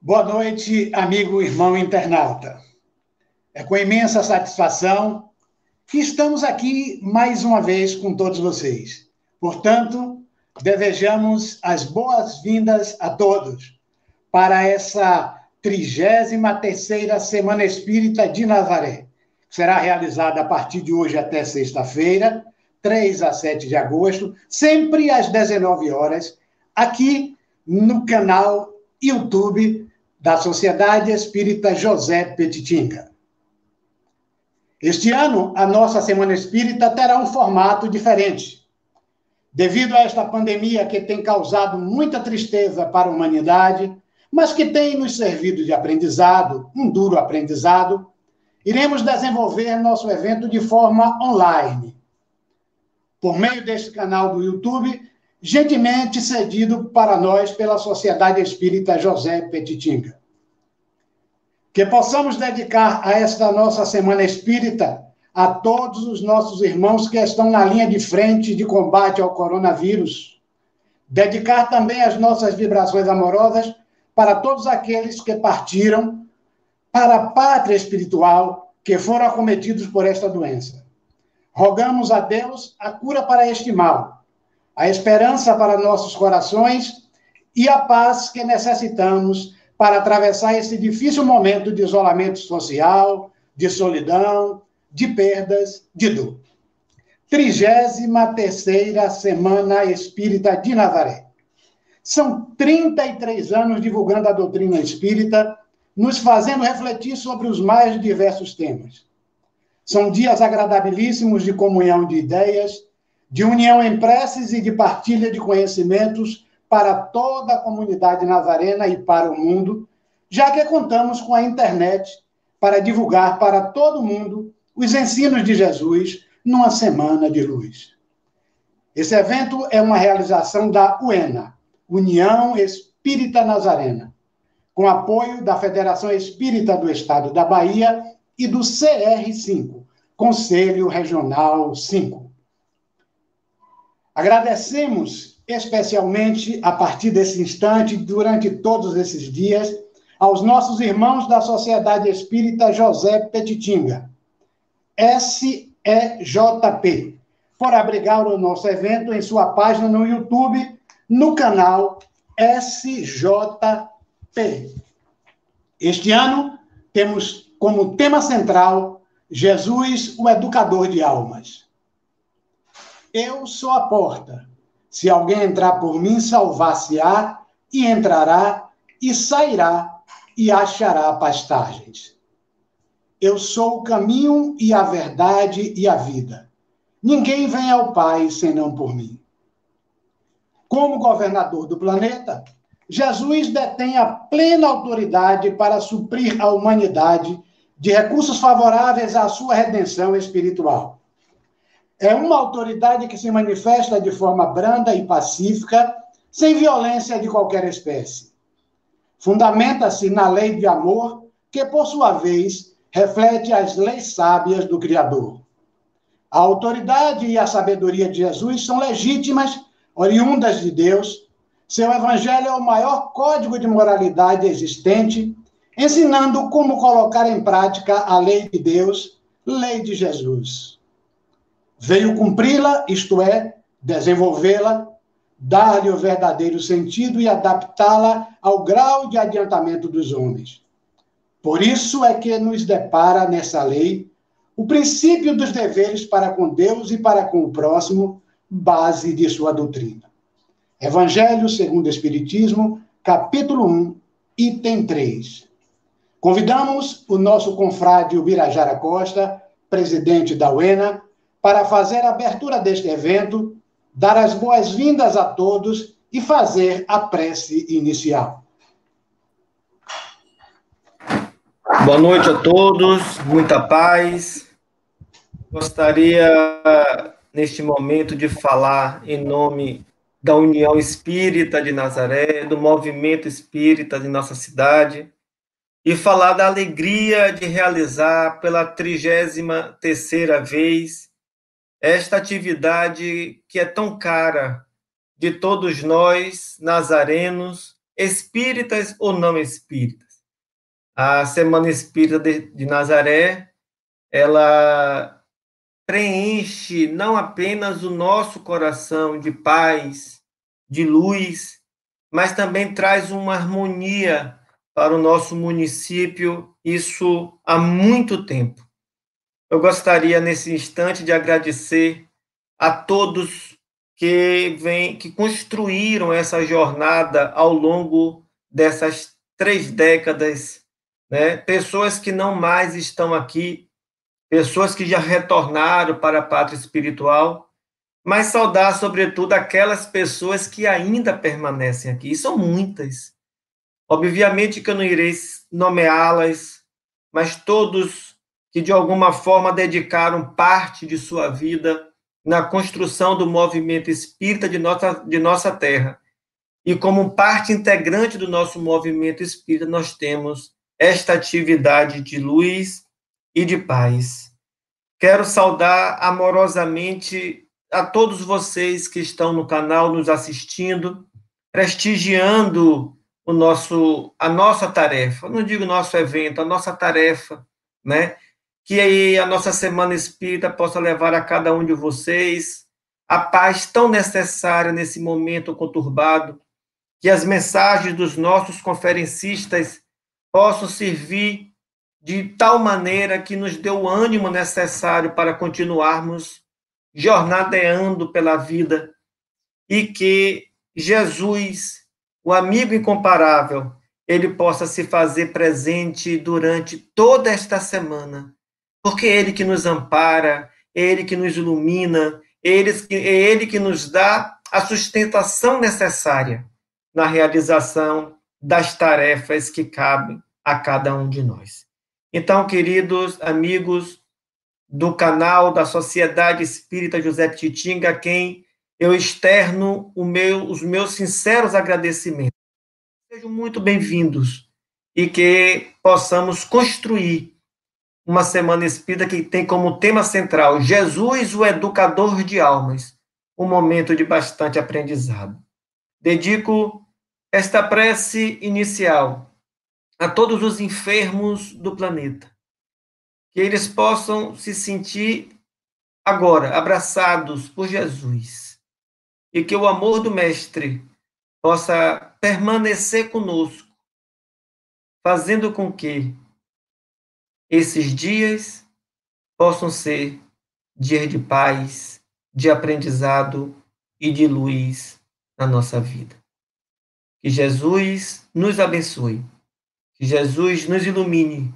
Boa noite, amigo, irmão internauta. É com imensa satisfação que estamos aqui mais uma vez com todos vocês. Portanto, desejamos as boas-vindas a todos para essa 33ª Semana Espírita de Nazaré, que será realizada a partir de hoje até sexta-feira, 3 a 7 de agosto, sempre às 19 horas, aqui no canal YouTube da Sociedade Espírita José Petitinga. Este ano, a nossa Semana Espírita terá um formato diferente. Devido a esta pandemia que tem causado muita tristeza para a humanidade, mas que tem nos servido de aprendizado, um duro aprendizado, iremos desenvolver nosso evento de forma online, por meio deste canal do YouTube, gentilmente cedido para nós pela Sociedade Espírita José Petitinga. Que possamos dedicar a esta nossa Semana Espírita a todos os nossos irmãos que estão na linha de frente de combate ao coronavírus. Dedicar também as nossas vibrações amorosas para todos aqueles que partiram para a pátria espiritual, que foram acometidos por esta doença. Rogamos a Deus a cura para este mal, a esperança para nossos corações e a paz que necessitamos para atravessar esse difícil momento de isolamento social, de solidão, de perdas, de dor. 33ª Semana Espírita de Nazaré. São 33 anos divulgando a doutrina espírita, nos fazendo refletir sobre os mais diversos temas. São dias agradabilíssimos de comunhão de ideias, de união em preces e de partilha de conhecimentos para toda a comunidade nazarena e para o mundo, já que contamos com a internet para divulgar para todo mundo os ensinos de Jesus numa semana de luz. Esse evento é uma realização da UENA, União Espírita Nazarena, com apoio da Federação Espírita do Estado da Bahia e do CR5, Conselho Regional 5. Agradecemos especialmente, a partir desse instante, durante todos esses dias, aos nossos irmãos da Sociedade Espírita José Petitinga, SEJP, por abrigar o nosso evento em sua página no YouTube, no canal SJP. Este ano, temos como tema central Jesus, o educador de almas. Eu sou a porta. Se alguém entrar por mim, salvar-se-á, e entrará, e sairá, e achará pastagens. Eu sou o caminho e a verdade e a vida. Ninguém vem ao Pai senão por mim. Como governador do planeta, Jesus detém a plena autoridade para suprir a humanidade de recursos favoráveis à sua redenção espiritual. É uma autoridade que se manifesta de forma branda e pacífica, sem violência de qualquer espécie. Fundamenta-se na lei de amor, que, por sua vez, reflete as leis sábias do Criador. A autoridade e a sabedoria de Jesus são legítimas, oriundas de Deus. Seu evangelho é o maior código de moralidade existente, ensinando como colocar em prática a lei de Deus, lei de Jesus. Veio cumpri-la, isto é, desenvolvê-la, dar-lhe o verdadeiro sentido e adaptá-la ao grau de adiantamento dos homens. Por isso é que nos depara nessa lei o princípio dos deveres para com Deus e para com o próximo, base de sua doutrina. Evangelho segundo o Espiritismo, capítulo 1, item 3. Convidamos o nosso confrade Ubirajara Costa, presidente da UENA, para fazer a abertura deste evento, dar as boas-vindas a todos e fazer a prece inicial. Boa noite a todos, muita paz. Gostaria, neste momento, de falar em nome da União Espírita de Nazaré, do movimento espírita de nossa cidade, e falar da alegria de realizar pela 33ª vez esta atividade que é tão cara de todos nós, nazarenos, espíritas ou não espíritas. A Semana Espírita de Nazaré, ela preenche não apenas o nosso coração de paz, de luz, mas também traz uma harmonia para o nosso município, isso há muito tempo. Eu gostaria, nesse instante, de agradecer a todos que construíram essa jornada ao longo dessas 3 décadas, né? Pessoas que não mais estão aqui, pessoas que já retornaram para a pátria espiritual, mas saudar, sobretudo, aquelas pessoas que ainda permanecem aqui, e são muitas. Obviamente que eu não irei nomeá-las, mas todos que, de alguma forma, dedicaram parte de sua vida na construção do movimento espírita de nossa terra. E como parte integrante do nosso movimento espírita, nós temos esta atividade de luz e de paz. Quero saudar amorosamente a todos vocês que estão no canal nos assistindo, prestigiando a nossa tarefa. Eu não digo nosso evento, a nossa tarefa, né? Que aí a nossa Semana Espírita possa levar a cada um de vocês a paz tão necessária nesse momento conturbado, que as mensagens dos nossos conferencistas possam servir de tal maneira que nos dê o ânimo necessário para continuarmos jornadeando pela vida e que Jesus, o amigo incomparável, ele possa se fazer presente durante toda esta semana, porque é ele que nos ampara, é ele que nos ilumina, é ele que nos dá a sustentação necessária na realização das tarefas que cabem a cada um de nós. Então, queridos amigos do canal da Sociedade Espírita José Pititinga, a quem eu externo os meus sinceros agradecimentos. Sejam muito bem-vindos e que possamos construir uma Semana Espírita que tem como tema central Jesus, o educador de almas, um momento de bastante aprendizado. Dedico esta prece inicial a todos os enfermos do planeta, que eles possam se sentir agora abraçados por Jesus e que o amor do Mestre possa permanecer conosco, fazendo com que esses dias possam ser dias de paz, de aprendizado e de luz na nossa vida. Que Jesus nos abençoe, que Jesus nos ilumine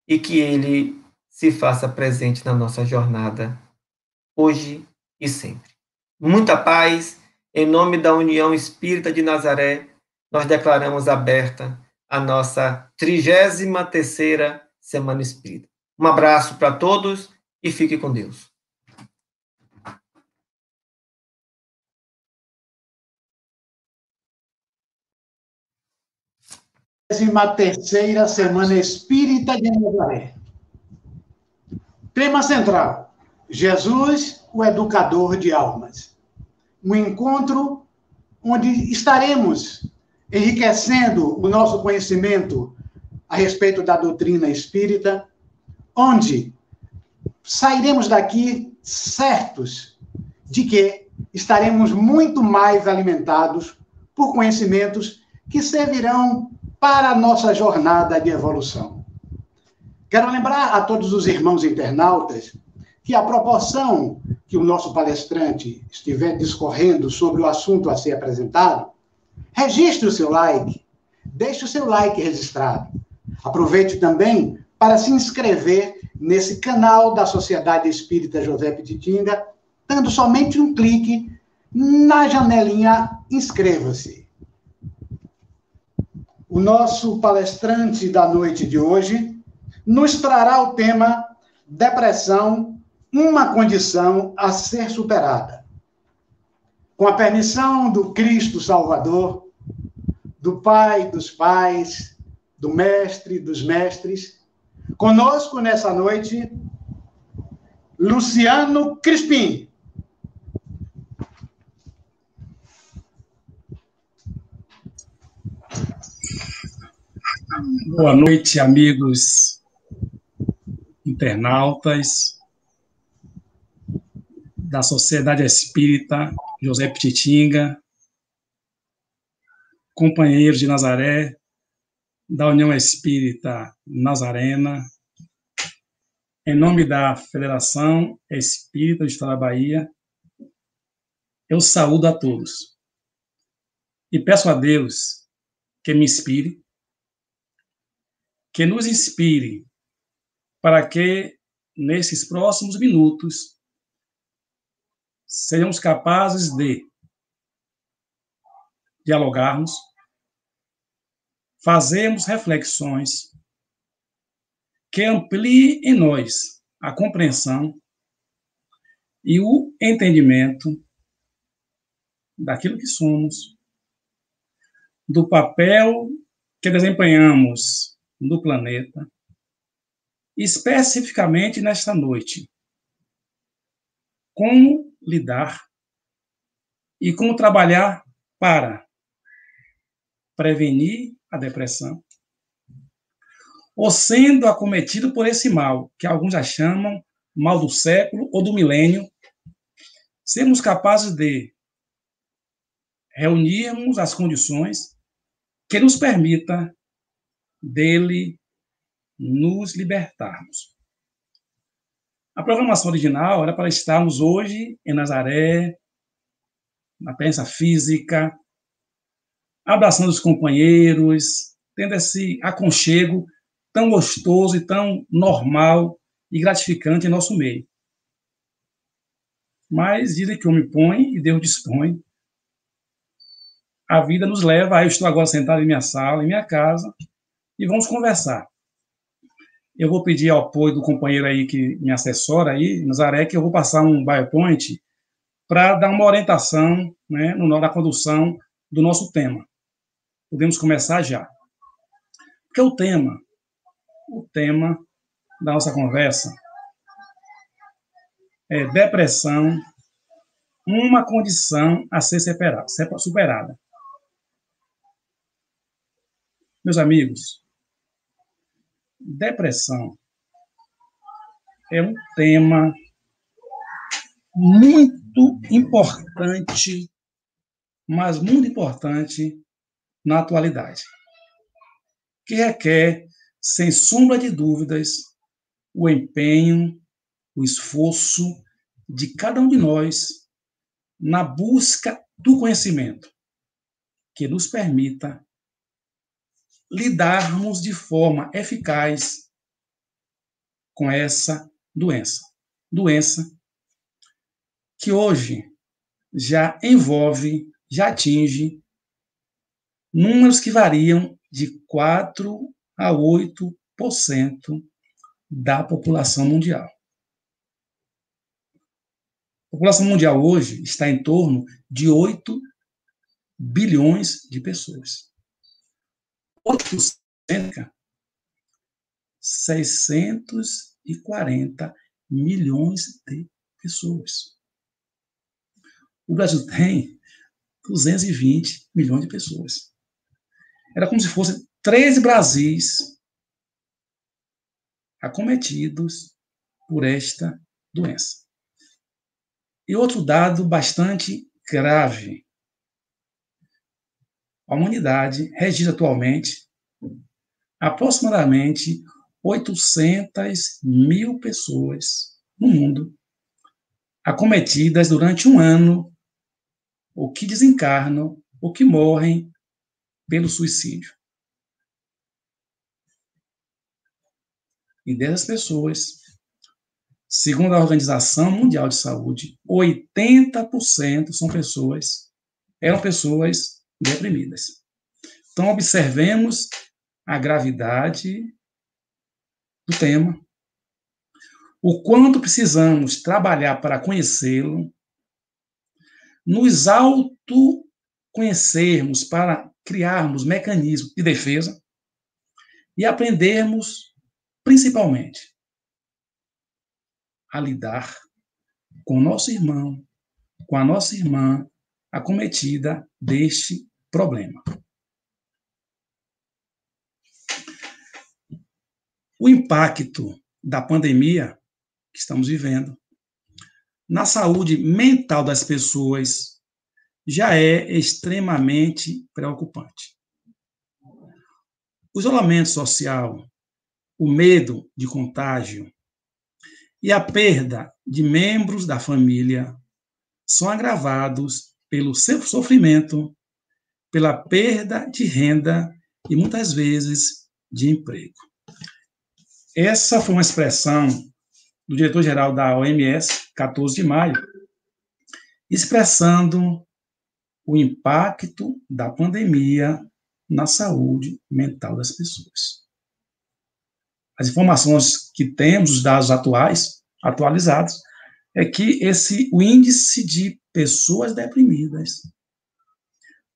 e que Ele se faça presente na nossa jornada, hoje e sempre. Muita paz, em nome da União Espírita de Nazaré, nós declaramos aberta a nossa 33ª Semana Espírita. Um abraço para todos e fique com Deus. Terceira Semana Espírita de Nazaré. Tema central: Jesus, o educador de almas. Um encontro onde estaremos enriquecendo o nosso conhecimento a respeito da doutrina espírita, onde sairemos daqui certos de que estaremos muito mais alimentados por conhecimentos que servirão para a nossa jornada de evolução. Quero lembrar a todos os irmãos internautas que a proporção que o nosso palestrante estiver discorrendo sobre o assunto a ser apresentado, registre o seu like, deixe o seu like registrado. Aproveite também para se inscrever nesse canal da Sociedade Espírita José Pititinga, dando somente um clique na janelinha Inscreva-se. O nosso palestrante da noite de hoje nos trará o tema Depressão, uma condição a ser superada. Com a permissão do Cristo Salvador, do Pai dos Pais, do Mestre dos Mestres, conosco nessa noite, Luciano Crispim. Boa noite, amigos internautas da Sociedade Espírita José Pititinga, companheiros de Nazaré, da União Espírita Nazarena, em nome da Federação Espírita do Estado da Bahia, eu saúdo a todos e peço a Deus que me inspire, que nos inspire para que, nesses próximos minutos, sejamos capazes de dialogarmos, fazermos reflexões que ampliem em nós a compreensão e o entendimento daquilo que somos, do papel que desempenhamos no planeta, especificamente nesta noite. Como lidar e como trabalhar para prevenir a depressão, ou sendo acometido por esse mal, que alguns já chamam mal do século ou do milênio, sermos capazes de reunirmos as condições que nos permita dele nos libertarmos. A programação original era para estarmos hoje em Nazaré, na presença física, abraçando os companheiros, tendo esse aconchego tão gostoso e tão normal e gratificante em nosso meio. Mas dizem que o homem põe e Deus dispõe. A vida nos leva, eu estou agora sentado em minha sala, em minha casa, e vamos conversar. Eu vou pedir ao apoio do companheiro aí que me assessora aí, Nazaré, que eu vou passar um PowerPoint para dar uma orientação, né, na condução do nosso tema. Podemos começar já. Porque o tema da nossa conversa é depressão, uma condição a ser superada. Meus amigos, depressão é um tema muito importante, mas muito importante na atualidade, que requer, sem sombra de dúvidas, o empenho, o esforço de cada um de nós na busca do conhecimento que nos permita lidarmos de forma eficaz com essa doença. Doença que hoje já envolve, já atinge números que variam de 4 a 8% da população mundial. A população mundial hoje está em torno de 8 bilhões de pessoas. 8%, 640 milhões de pessoas. O Brasil tem 220 milhões de pessoas. Era como se fossem 13 Brasis acometidos por esta doença. E outro dado bastante grave. A humanidade registra atualmente aproximadamente 800 mil pessoas no mundo acometidas durante um ano, ou que desencarnam, ou que morrem pelo suicídio. E dessas pessoas, segundo a Organização Mundial de Saúde, 80% eram pessoas deprimidas. Então, observemos a gravidade do tema, o quanto precisamos trabalhar para conhecê-lo, nos autoconhecermos para criarmos mecanismos de defesa e aprendermos, principalmente, a lidar com o nosso irmão, com a nossa irmã acometida deste problema. o impacto da pandemia que estamos vivendo na saúde mental das pessoas já é extremamente preocupante. O isolamento social, o medo de contágio e a perda de membros da família são agravados pelo seu sofrimento, pela perda de renda e, muitas vezes, de emprego. Essa foi uma expressão do diretor-geral da OMS, 14 de maio, expressando o impacto da pandemia na saúde mental das pessoas. As informações que temos, os dados atualizados, é que o índice de pessoas deprimidas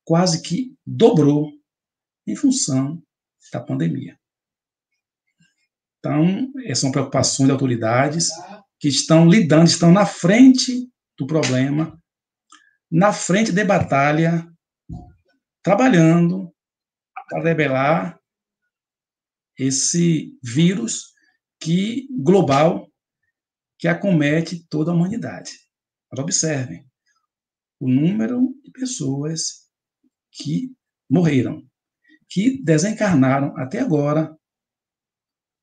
quase que dobrou em função da pandemia. Então, essas são preocupações de autoridades que estão lidando, estão na frente do problema, na frente da batalha, trabalhando para debelar esse vírus global que acomete toda a humanidade. Mas observem o número de pessoas que morreram, que desencarnaram até agora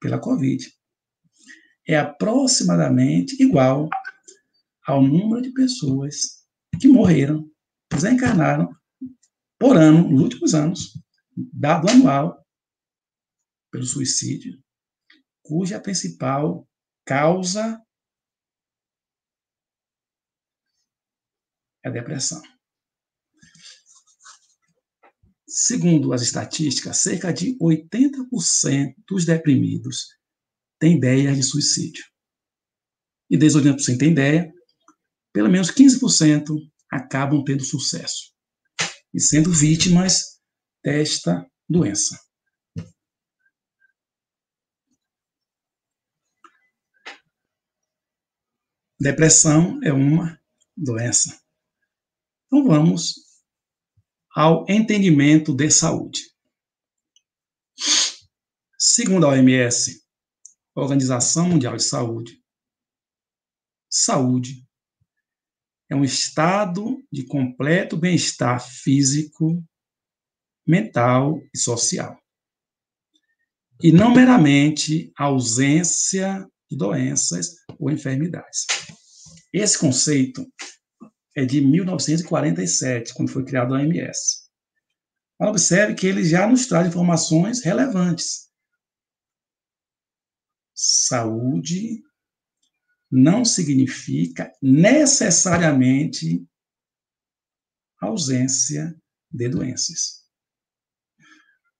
pela Covid. É aproximadamente igual ao número de pessoas que morreram, desencarnaram por ano, nos últimos anos, dado anual pelo suicídio, cuja principal causa é a depressão. Segundo as estatísticas, cerca de 80% dos deprimidos têm ideias de suicídio. E desses 80% têm ideia, pelo menos 15% acabam tendo sucesso e sendo vítimas desta doença. Depressão é uma doença. Então vamos ao entendimento de saúde. Segundo a OMS, Organização Mundial de Saúde, saúde é um estado de completo bem-estar físico, mental e social. E não meramente a ausência de doenças ou enfermidades. Esse conceito é de 1947, quando foi criado a OMS. Mas observe que ele já nos traz informações relevantes. Saúde não significa necessariamente ausência de doenças.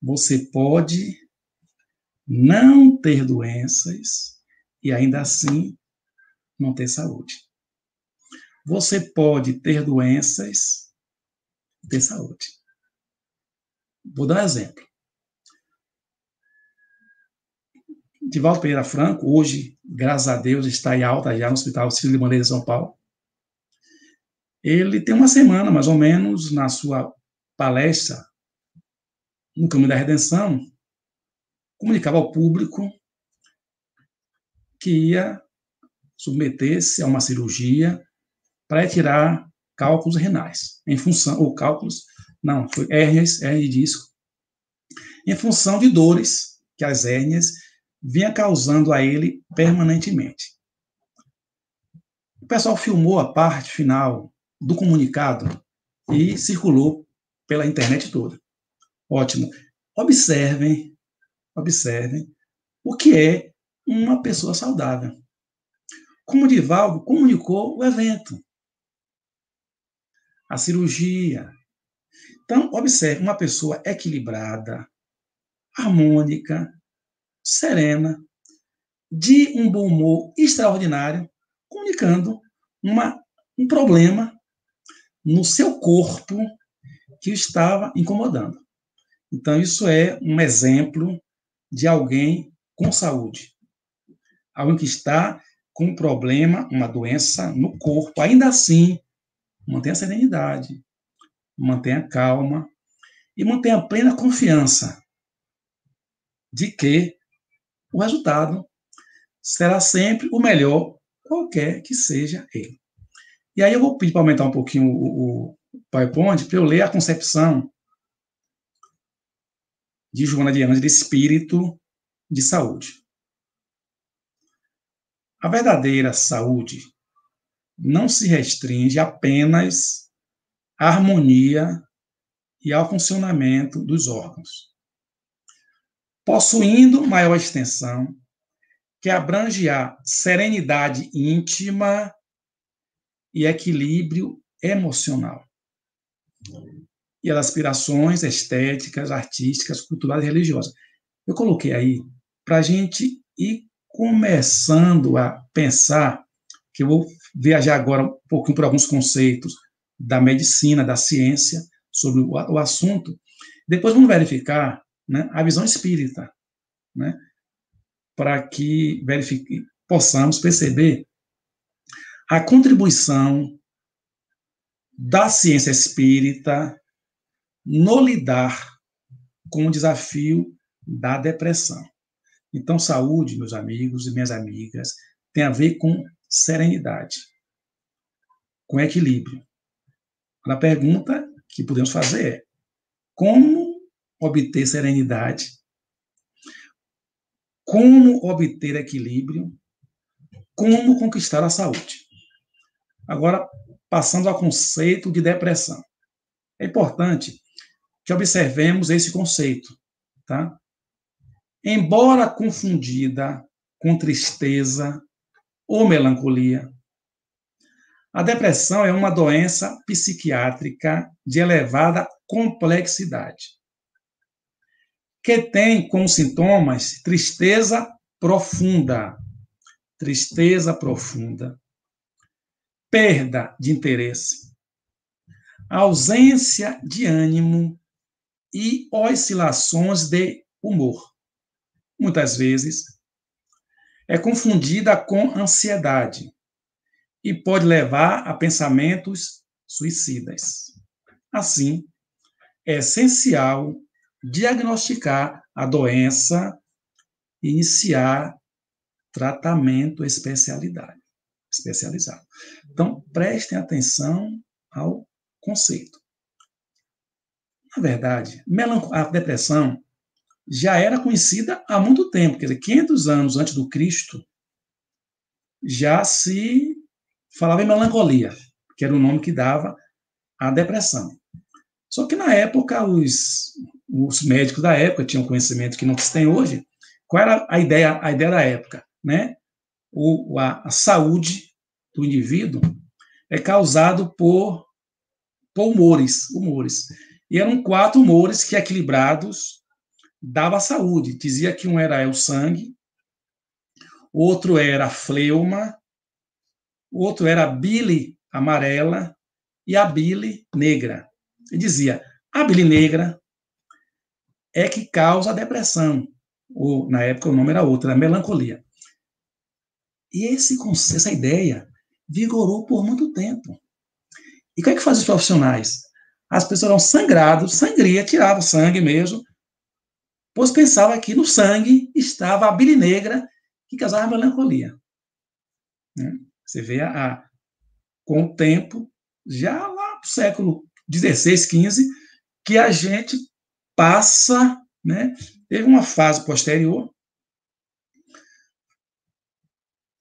Você pode não ter doenças e ainda assim não ter saúde. Você pode ter doenças e ter saúde. Vou dar um exemplo. Divaldo Pereira Franco, hoje, graças a Deus, está em alta já no Hospital Cícero Bandeira de São Paulo. Ele tem uma semana, mais ou menos, na sua palestra no Caminho da Redenção, comunicava ao público que ia submeter-se a uma cirurgia para retirar cálculos renais, hérnias de disco, em função de dores que as hérnias vinha causando a ele permanentemente. O pessoal filmou a parte final do comunicado e circulou pela internet toda. Ótimo. Observem o que é uma pessoa saudável. Como o Divaldo comunicou o evento, a cirurgia. Então, observe uma pessoa equilibrada, harmônica, serena, de um bom humor extraordinário, comunicando um problema no seu corpo que o estava incomodando. Então, isso é um exemplo de alguém com saúde. Alguém que está com um problema, uma doença no corpo. Ainda assim, mantenha a serenidade, mantenha a calma e mantenha a plena confiança de que o resultado será sempre o melhor, qualquer que seja ele. E aí eu vou pedir para aumentar um pouquinho o PowerPoint para eu ler a concepção de Joana de Ângeles de espírito de saúde. A verdadeira saúde não se restringe apenas à harmonia e ao funcionamento dos órgãos, possuindo maior extensão, que abrange a serenidade íntima e equilíbrio emocional, e as aspirações estéticas, artísticas, culturais e religiosas. Eu coloquei aí para a gente ir começando a pensar, que eu vou viajar agora um pouquinho por alguns conceitos da medicina, da ciência, sobre o assunto. Depois vamos verificar, né, a visão espírita, né, para que possamos perceber a contribuição da ciência espírita no lidar com o desafio da depressão. Então, saúde, meus amigos e minhas amigas, tem a ver com serenidade, com equilíbrio. A pergunta que podemos fazer é: como obter serenidade? Como obter equilíbrio? Como conquistar a saúde? Agora, passando ao conceito de depressão. É importante que observemos esse conceito, tá? Embora confundida com tristeza ou melancolia, a depressão é uma doença psiquiátrica de elevada complexidade, que tem como sintomas tristeza profunda, perda de interesse, ausência de ânimo e oscilações de humor. Muitas vezes é confundida com ansiedade e pode levar a pensamentos suicidas. Assim, é essencial diagnosticar a doença e iniciar tratamento especializado. Então, prestem atenção ao conceito. Na verdade, a depressão já era conhecida há muito tempo, quer dizer, 500 anos antes do Cristo, já se falava em melancolia, que era o nome que dava à depressão. Só que na época, os médicos da época tinham conhecimento que não se tem hoje. Qual era a ideia da época, né? A saúde do indivíduo é causado por humores. E eram 4 humores que, equilibrados, dava saúde. Dizia que um era o sangue, outro era a fleuma, outro era a bile amarela e a bile negra. Ele dizia, a bile negra é que causa a depressão, ou na época o nome era outro, era a melancolia. E essa ideia vigorou por muito tempo. E o que é que fazem os profissionais? As pessoas eram sangradas, sangria, tirava sangue mesmo, pois pensava que no sangue estava a bile negra que causava a melancolia. Você vê com o tempo, já lá no século XVI, XV, que a gente passa, né? Teve uma fase posterior,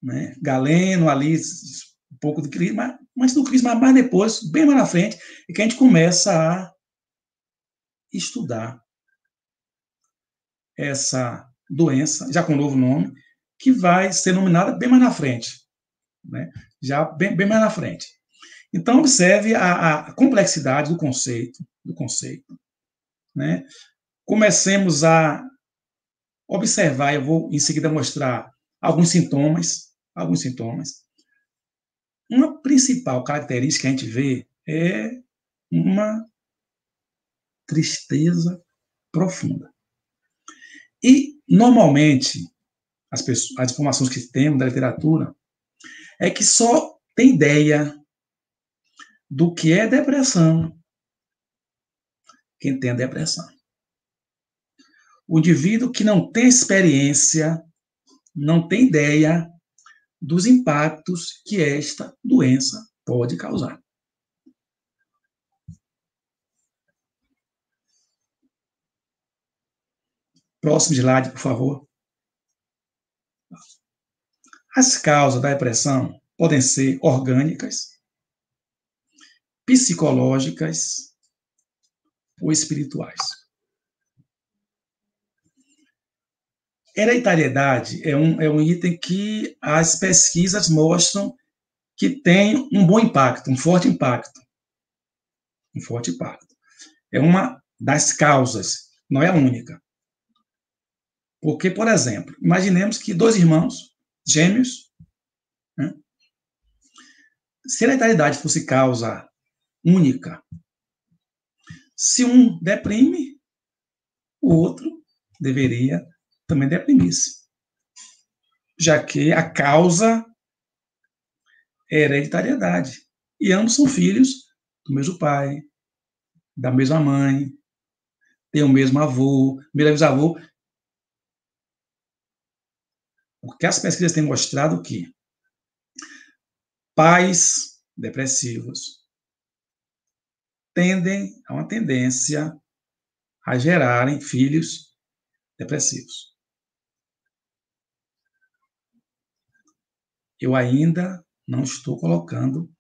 né? Galeno, ali, um pouco de crise, mas do crise, mas depois, bem mais na frente, é que a gente começa a estudar essa doença, já com um novo nome, que vai ser nominada bem mais na frente, né? Já bem mais na frente. Então, observe a complexidade do conceito, né? Comecemos a observar, eu vou em seguida mostrar alguns sintomas. Uma principal característica que a gente vê é uma tristeza profunda. E, normalmente, as informações que temos da literatura é que só tem ideia do que é depressão quem tem a depressão. O indivíduo que não tem experiência não tem ideia dos impactos que esta doença pode causar. Próximo slide, por favor. As causas da depressão podem ser orgânicas, psicológicas ou espirituais. Hereditariedade é um item que as pesquisas mostram que tem um bom impacto, um forte impacto. Um forte impacto. É uma das causas, não é a única. Porque, por exemplo, imaginemos que 2 irmãos gêmeos, né, se a hereditariedade fosse causa única, se um deprime, o outro deveria também deprimir-se, já que a causa é hereditariedade. E ambos são filhos do mesmo pai, da mesma mãe, têm o mesmo avô, mesmo bisavô. Porque as pesquisas têm mostrado que pais depressivos tendem a uma tendência a gerarem filhos depressivos. Eu ainda não estou colocando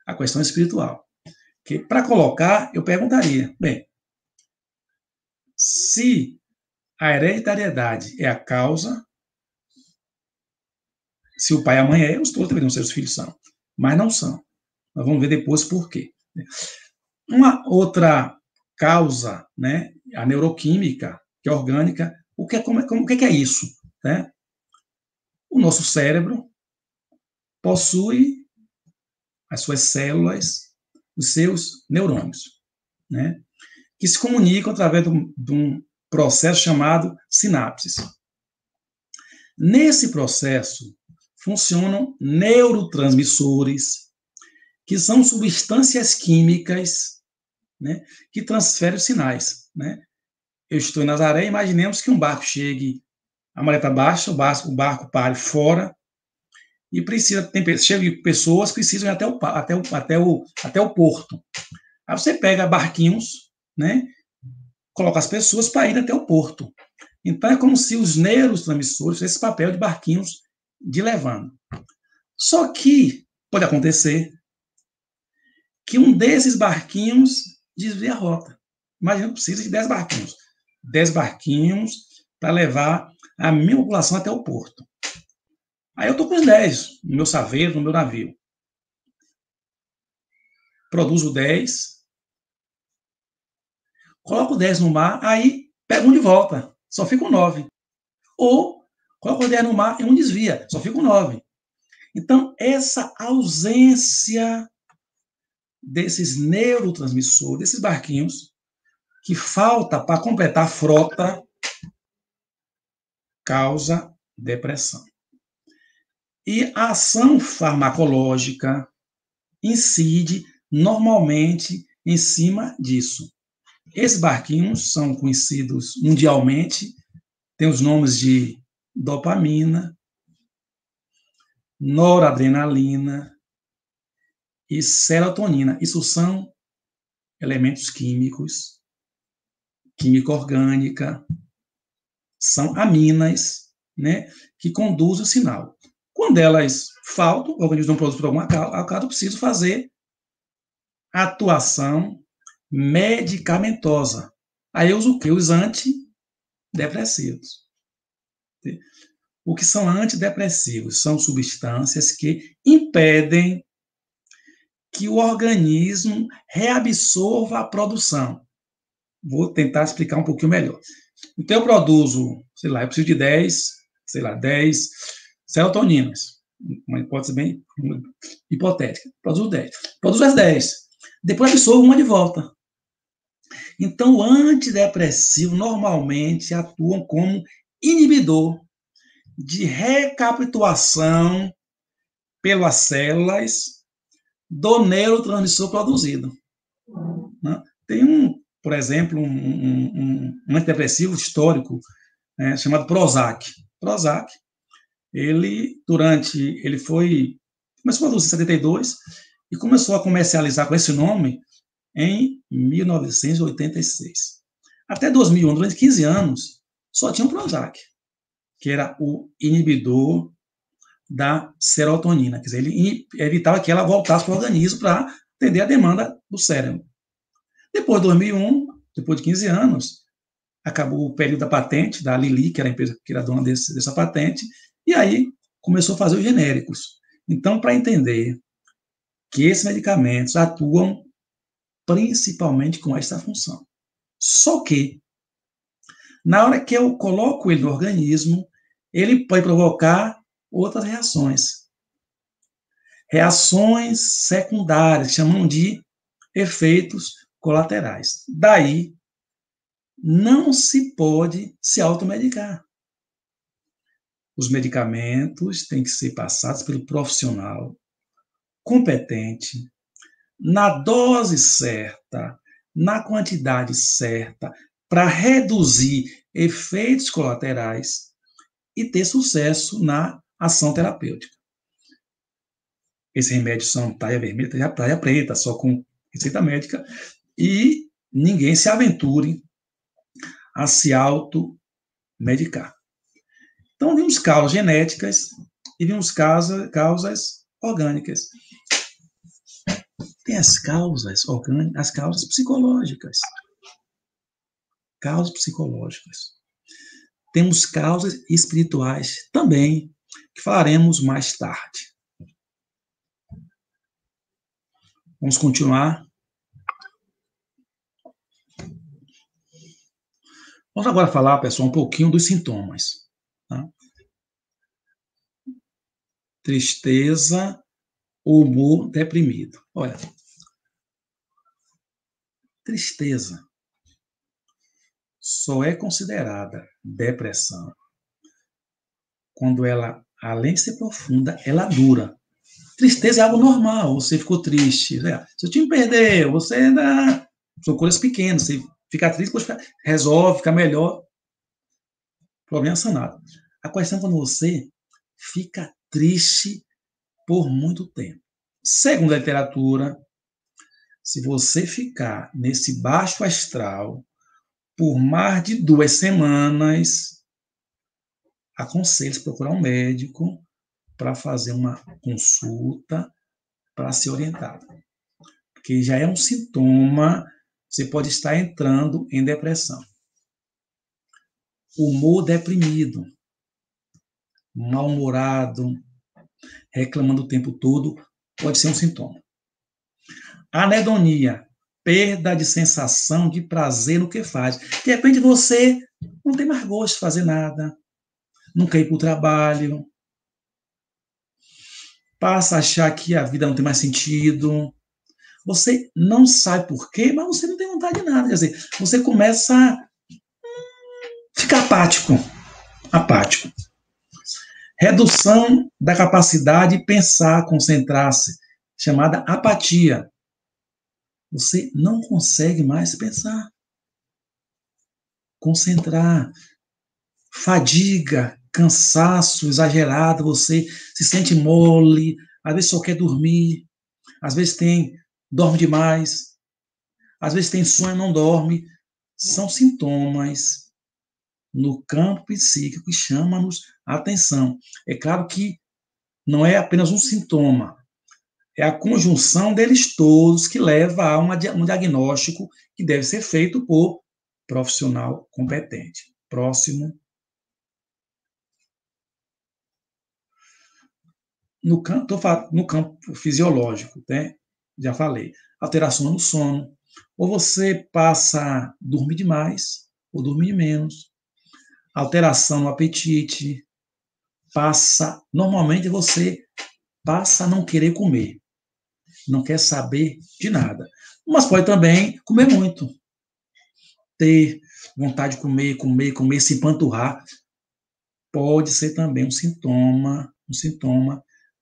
a questão espiritual. Que para colocar, eu perguntaria, bem, se a hereditariedade é a causa, se o pai e a mãe é, os todos deveriam ser, os filhos são, mas não são. Nós vamos ver depois por quê. Uma outra causa, né, a neuroquímica, que é orgânica, o que é isso? Né? O nosso cérebro possui as suas células, os seus neurônios, né, que se comunicam através de um processo chamado sinapses. Nesse processo, funcionam neurotransmissores, que são substâncias químicas, né, que transferem os sinais. Né? Eu estou em Nazaré, imaginemos que um barco chegue, a maré está baixa, o barco pare fora, e chega pessoas que precisam ir até o porto. Aí você pega barquinhos, né, coloca as pessoas para ir até o porto. Então é como se os neurotransmissores fizessem esse papel de barquinhos de levando. Só que pode acontecer que um desses barquinhos desvie a rota. Imagina que precisa de 10 barquinhos. 10 barquinhos para levar a minha população até o porto. Aí eu estou com os 10 no meu saveiro, no meu navio. Produzo 10, coloco 10 no mar, aí pego um de volta, só ficam 9. Ou coloco 10 no mar e um desvia, só ficam 9. Então, essa ausência desses neurotransmissores, desses barquinhos, que falta para completar a frota, causa depressão. E a ação farmacológica incide normalmente em cima disso. Esses barquinhos são conhecidos mundialmente, tem os nomes de dopamina, noradrenalina e serotonina. Isso são elementos químicos, química orgânica, são aminas, né, que conduzem o sinal. Quando elas faltam, o organismo não produz por alguma causa, eu preciso fazer a atuação medicamentosa. Aí eu uso o quê? Os antidepressivos. O que são antidepressivos? São substâncias que impedem que o organismo reabsorva a produção. Vou tentar explicar um pouquinho melhor. Então, eu produzo, eu preciso de 10 serotoninas. Uma hipótese bem hipotética. Produzo 10. Produzo as 10. Depois absorvo uma de volta. Então, o antidepressivo normalmente atuam como inibidor de recapitulação pelas células do neurotransmissor produzido. Tem por exemplo, um antidepressivo histórico chamado Prozac. Prozac ele começou a produzir em 72 e começou a comercializar com esse nome em 1986. Até 2001, durante 15 anos, só tinha um Prozac, que era o inibidor da serotonina. Quer dizer, ele evitava que ela voltasse para o organismo para atender a demanda do cérebro. Depois de 2001, depois de 15 anos, acabou o período da patente da Lilly, que era a empresa que era dona dessa patente, e aí começou a fazer os genéricos. Então, para entender que esses medicamentos atuam principalmente com essa função. Só que, na hora que eu coloco ele no organismo, ele pode provocar outras reações. Reações secundárias, chamam de efeitos colaterais. Daí, não se pode se automedicar. Os medicamentos têm que ser passados pelo profissional competente, na dose certa, na quantidade certa, para reduzir efeitos colaterais e ter sucesso na ação terapêutica. Esses remédios são praia vermelha, praia preta, só com receita médica, e ninguém se aventure a se automedicar. Então, vimos causas genéticas e vimos causas orgânicas. Tem as causas orgânicas, as causas psicológicas. Causas psicológicas. Temos causas espirituais também, que falaremos mais tarde. Vamos continuar. Vamos agora falar, pessoal, um pouquinho dos sintomas. Tá? Tristeza, humor deprimido. Olha, tristeza só é considerada depressão quando ela, além de ser profunda, ela dura. Tristeza é algo normal, você ficou triste, né? Seu time perdeu, você ainda... São coisas pequenas, você fica triste, depois resolve, fica melhor, problema sanado. A questão é quando você fica triste por muito tempo. Segundo a literatura, se você ficar nesse baixo astral por mais de 2 semanas, aconselho-se procurar um médico para fazer uma consulta para ser orientado. Porque já é um sintoma, você pode estar entrando em depressão. Humor deprimido, mal-humorado, reclamando o tempo todo, pode ser um sintoma. Anedonia, perda de sensação de prazer no que faz. De repente você não tem mais gosto de fazer nada, não quer ir para o trabalho, passa a achar que a vida não tem mais sentido. Você não sabe por quê, mas você não tem vontade de nada. Quer dizer, você começa a ficar apático. Redução da capacidade de pensar, concentrar-se, chamada apatia. Você não consegue mais pensar, concentrar, fadiga, cansaço exagerado, você se sente mole, às vezes só quer dormir, às vezes dorme demais, às vezes tem sonho e não dorme. São sintomas no campo psíquico que chamam-nos a atenção. É claro que não é apenas um sintoma, é a conjunção deles todos que leva a um diagnóstico que deve ser feito por profissional competente. Próximo. No campo fisiológico, né? Já falei. Alteração no sono. Ou você passa a dormir demais, ou dormir menos. Alteração no apetite. Normalmente você passa a não querer comer. Não quer saber de nada. Mas pode também comer muito. Ter vontade de comer, se empanturrar. Pode ser também um sintoma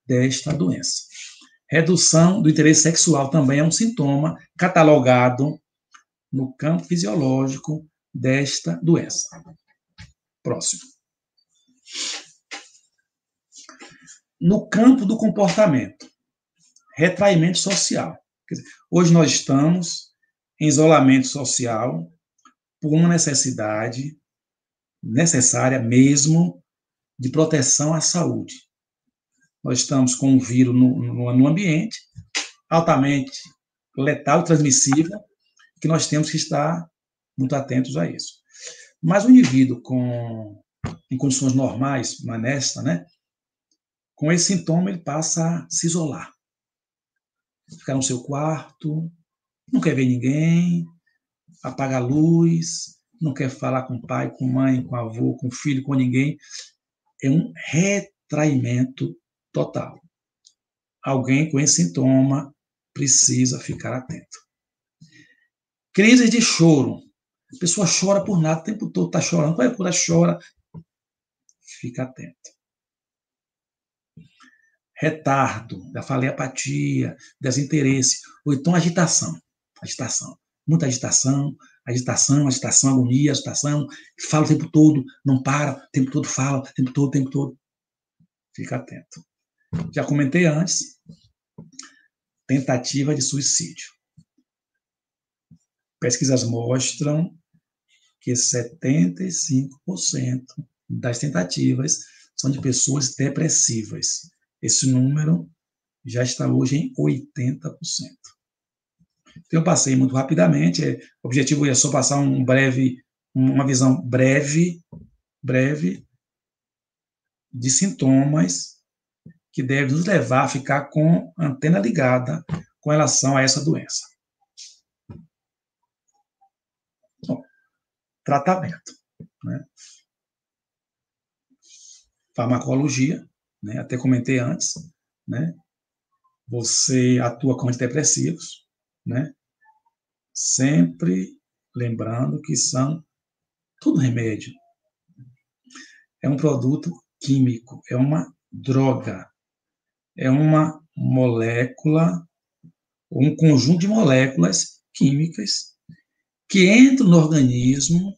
desta doença. Redução do interesse sexual também é um sintoma catalogado no campo fisiológico desta doença. Próximo. no campo do comportamento, retraimento social. Quer dizer, hoje nós estamos em isolamento social por uma necessidade necessária mesmo de proteção à saúde. Nós estamos com um vírus no ambiente, altamente letal e transmissível, que nós temos que estar muito atentos a isso. Mas o indivíduo em condições normais, honestas, né, com esse sintoma, ele passa a se isolar. Ficar no seu quarto, não quer ver ninguém, apaga a luz, não quer falar com o pai, com mãe, com avô, com filho, com ninguém. É um retraimento total. Alguém com esse sintoma precisa ficar atento. Crise de choro. A pessoa chora por nada, o tempo todo está chorando. Qual é a cura? Chora. Fica atento. Retardo, já falei, apatia, desinteresse, ou então agitação. Agitação. Muita agitação, agonia, agitação. Fala o tempo todo, não para, o tempo todo fala, o tempo todo. Fica atento. Já comentei antes, tentativa de suicídio. Pesquisas mostram que 75% das tentativas são de pessoas depressivas. Esse número já está hoje em 80%. Então, eu passei muito rapidamente. O objetivo é só passar uma visão breve de sintomas que devem nos levar a ficar com a antena ligada com relação a essa doença. Bom, tratamento, né? Farmacologia, né? Até comentei antes, né? Você atua com antidepressivos, né? Sempre lembrando que são tudo remédio. É um produto químico, é uma droga, é uma molécula, ou um conjunto de moléculas químicas que entram no organismo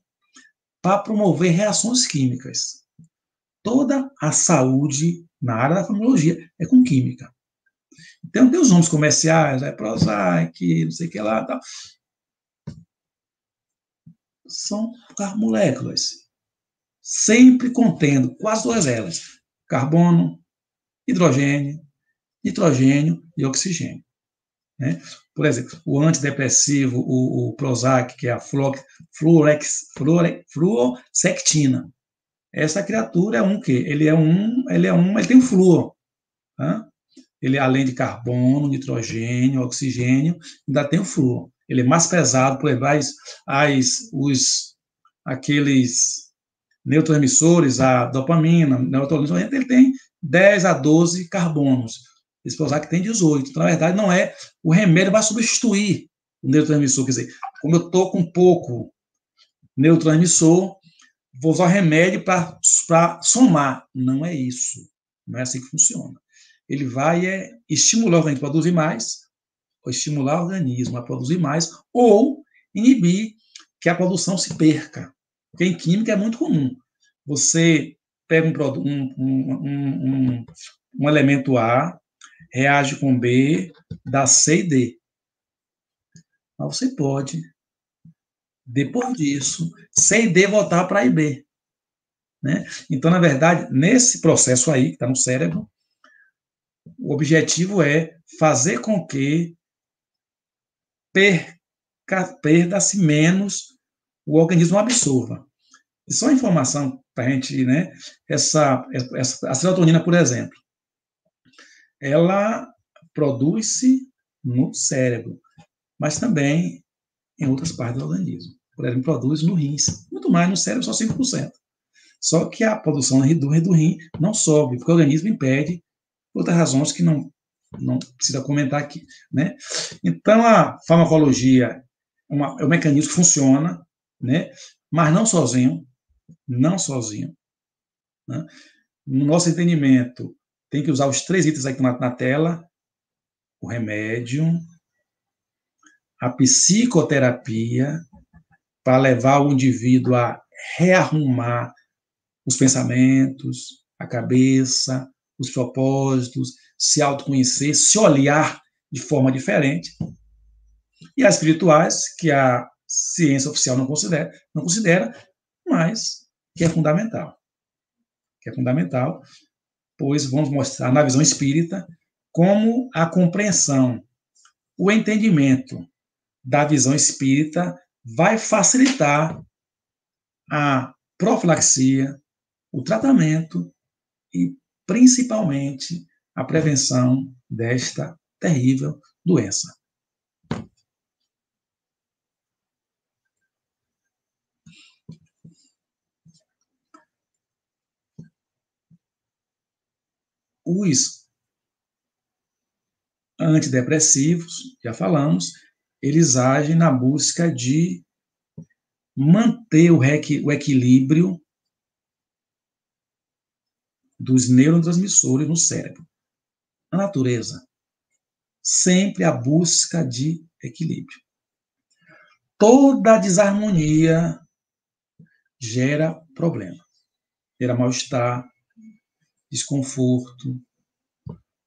para promover reações químicas. Toda a saúde na área da farmacologia é com química. Então, tem os nomes comerciais, Prozac, não sei o que lá, tal. São moléculas, sempre contendo quase todas elas, carbono, hidrogênio, nitrogênio e oxigênio. Né? Por exemplo, o antidepressivo, o Prozac, que é a fluoxetina. Essa criatura é um quê? Ele tem um flúor. Tá? Ele, além de carbono, nitrogênio, oxigênio, ainda tem o flúor. Ele é mais pesado, por exemplo, aqueles neurotransmissores, a dopamina, neurotransmissor, ele tem 10 a 12 carbonos. Esse Prozac tem 18. Então, na verdade, não é o remédio vai substituir o neurotransmissor. Quer dizer, como eu estou com pouco neurotransmissor, vou usar o remédio para somar. Não é isso. Não é assim que funciona. Ele vai estimular o organismo a produzir mais, ou estimular o organismo a produzir mais, ou inibir que a produção se perca. Porque em química é muito comum. Você pega um elemento A, reage com B, dá C e D. Mas você pode, depois disso, C e D voltar para A e B. Né? Então, na verdade, nesse processo aí, que está no cérebro, o objetivo é fazer com que perda-se menos, o organismo absorva. E só informação para a gente, né? A serotonina, por exemplo, ela produz-se no cérebro, mas também em outras partes do organismo. Por exemplo, produz no rins, muito mais no cérebro, só 5%. Só que a produção do rim não sobe, porque o organismo impede, por outras razões que não precisa comentar aqui. Né? Então, a farmacologia é um mecanismo que funciona, né? Mas não sozinho. Né? No nosso entendimento, tem que usar os 3 itens aqui na tela: o remédio, a psicoterapia, para levar o indivíduo a rearrumar os pensamentos, a cabeça, os propósitos, se autoconhecer, se olhar de forma diferente. E as espirituais, que a ciência oficial não considera, mas que é fundamental. Que é fundamental, pois vamos mostrar na visão espírita como a compreensão, o entendimento da visão espírita vai facilitar a profilaxia, o tratamento e, principalmente, a prevenção desta terrível doença. Os antidepressivos, já falamos, eles agem na busca de manter o equilíbrio dos neurotransmissores no cérebro. A natureza, sempre a busca de equilíbrio. Toda desarmonia gera problema, gera mal-estar, desconforto,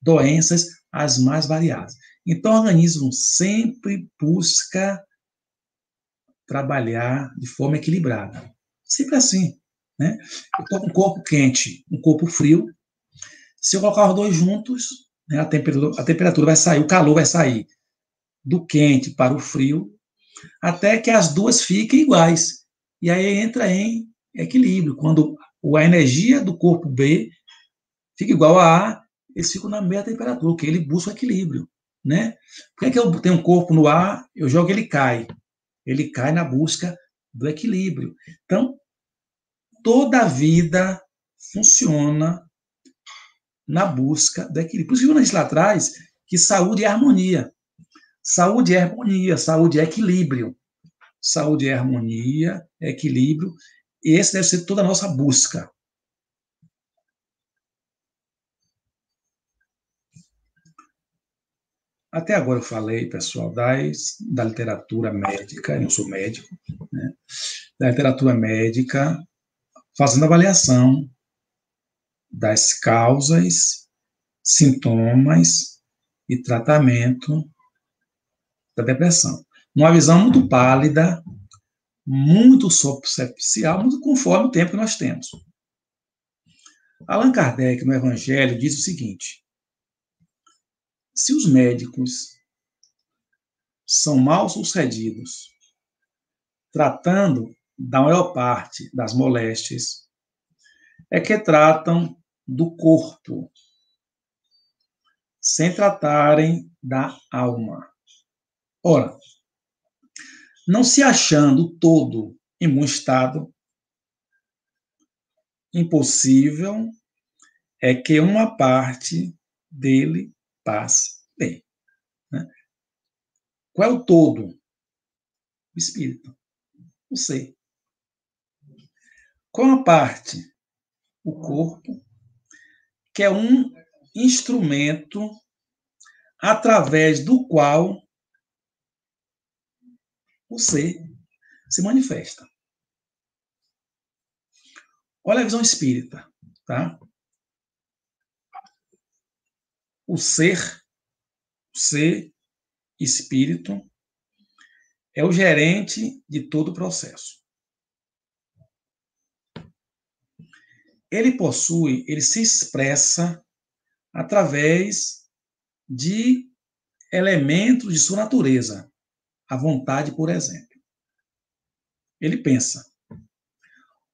doenças as mais variadas. Então, o organismo sempre busca trabalhar de forma equilibrada. Sempre assim, né? Eu estou com um corpo quente, um corpo frio. Se eu colocar os dois juntos, né, a temperatura vai sair, o calor vai sair do quente para o frio, até que as duas fiquem iguais. E aí entra em equilíbrio. Quando a energia do corpo B fica igual a A, eles ficam na mesma temperatura, porque ele busca o equilíbrio, né? Por que eu tenho um corpo no ar, eu jogo, ele cai. Ele cai na busca do equilíbrio. Então, toda a vida funciona na busca do equilíbrio. Por isso que eu disse lá atrás que saúde é harmonia. Saúde é harmonia, saúde é equilíbrio. Saúde é harmonia, é equilíbrio. E esse deve ser toda a nossa busca. Até agora eu falei, pessoal, da literatura médica, eu não sou médico, né? Da literatura médica, fazendo avaliação das causas, sintomas e tratamento da depressão. Numa visão muito pálida, muito superficial, muito conforme o tempo que nós temos. Allan Kardec, no Evangelho, diz o seguinte: se os médicos são mal sucedidos tratando da maior parte das moléstias, é que tratam do corpo, sem tratarem da alma. Ora, não se achando todo em bom estado, impossível é que uma parte dele passe bem. Né? Qual é o todo? O espírito, o ser. Qual a parte? O corpo, que é um instrumento através do qual o ser se manifesta. Olha a visão espírita, tá? O ser espírito, é o gerente de todo o processo. Ele se expressa através de elementos de sua natureza, a vontade, por exemplo. Ele pensa.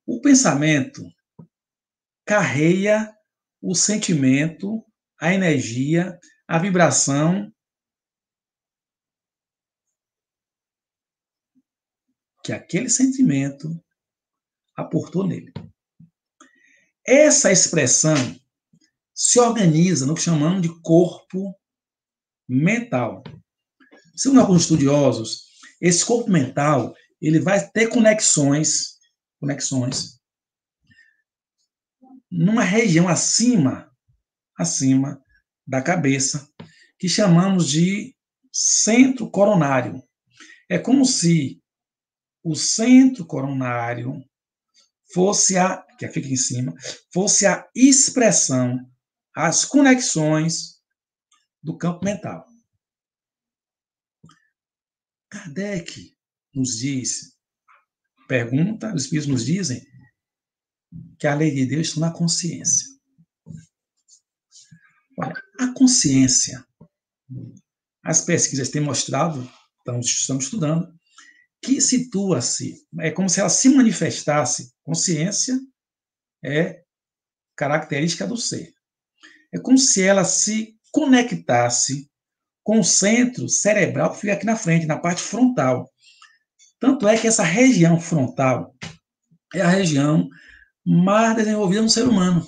O pensamento carrega o sentimento, a energia, a vibração que aquele sentimento aportou nele. Essa expressão se organiza no que chamamos de corpo mental. Segundo alguns estudiosos, esse corpo mental ele vai ter conexões numa região acima da cabeça, que chamamos de centro coronário. É como se o centro coronário fosse que fica em cima, fosse a expressão as conexões do campo mental. Kardec nos diz, pergunta, os espíritos nos dizem que a lei de Deus está na consciência. Olha, a consciência, as pesquisas têm mostrado, estamos estudando, que situa-se, é como se ela se manifestasse. Consciência é característica do ser. É como se ela se conectasse com o centro cerebral que fica aqui na frente, na parte frontal. Tanto é que essa região frontal é a região mais desenvolvida no ser humano.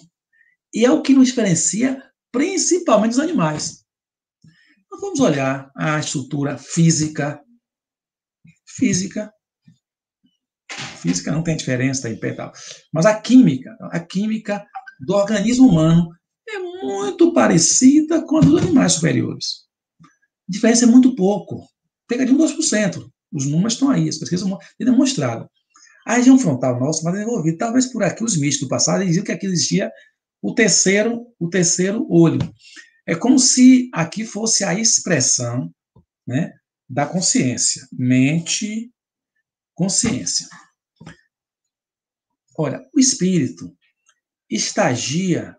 E é o que nos diferencia principalmente dos animais. Então, vamos olhar a estrutura física. Física não tem diferença, tá em pé e tal. Mas a química do organismo humano é muito parecida com a dos animais superiores. A diferença é muito pouco. Pega de 1 a 2%. Os números estão aí, as pesquisas têm demonstrado. A região frontal nossa mais desenvolvida, talvez por aqui os místicos do passado diziam que aqui existia o terceiro olho. É como se aqui fosse a expressão, né, da consciência. Mente, consciência. Olha, o espírito estagia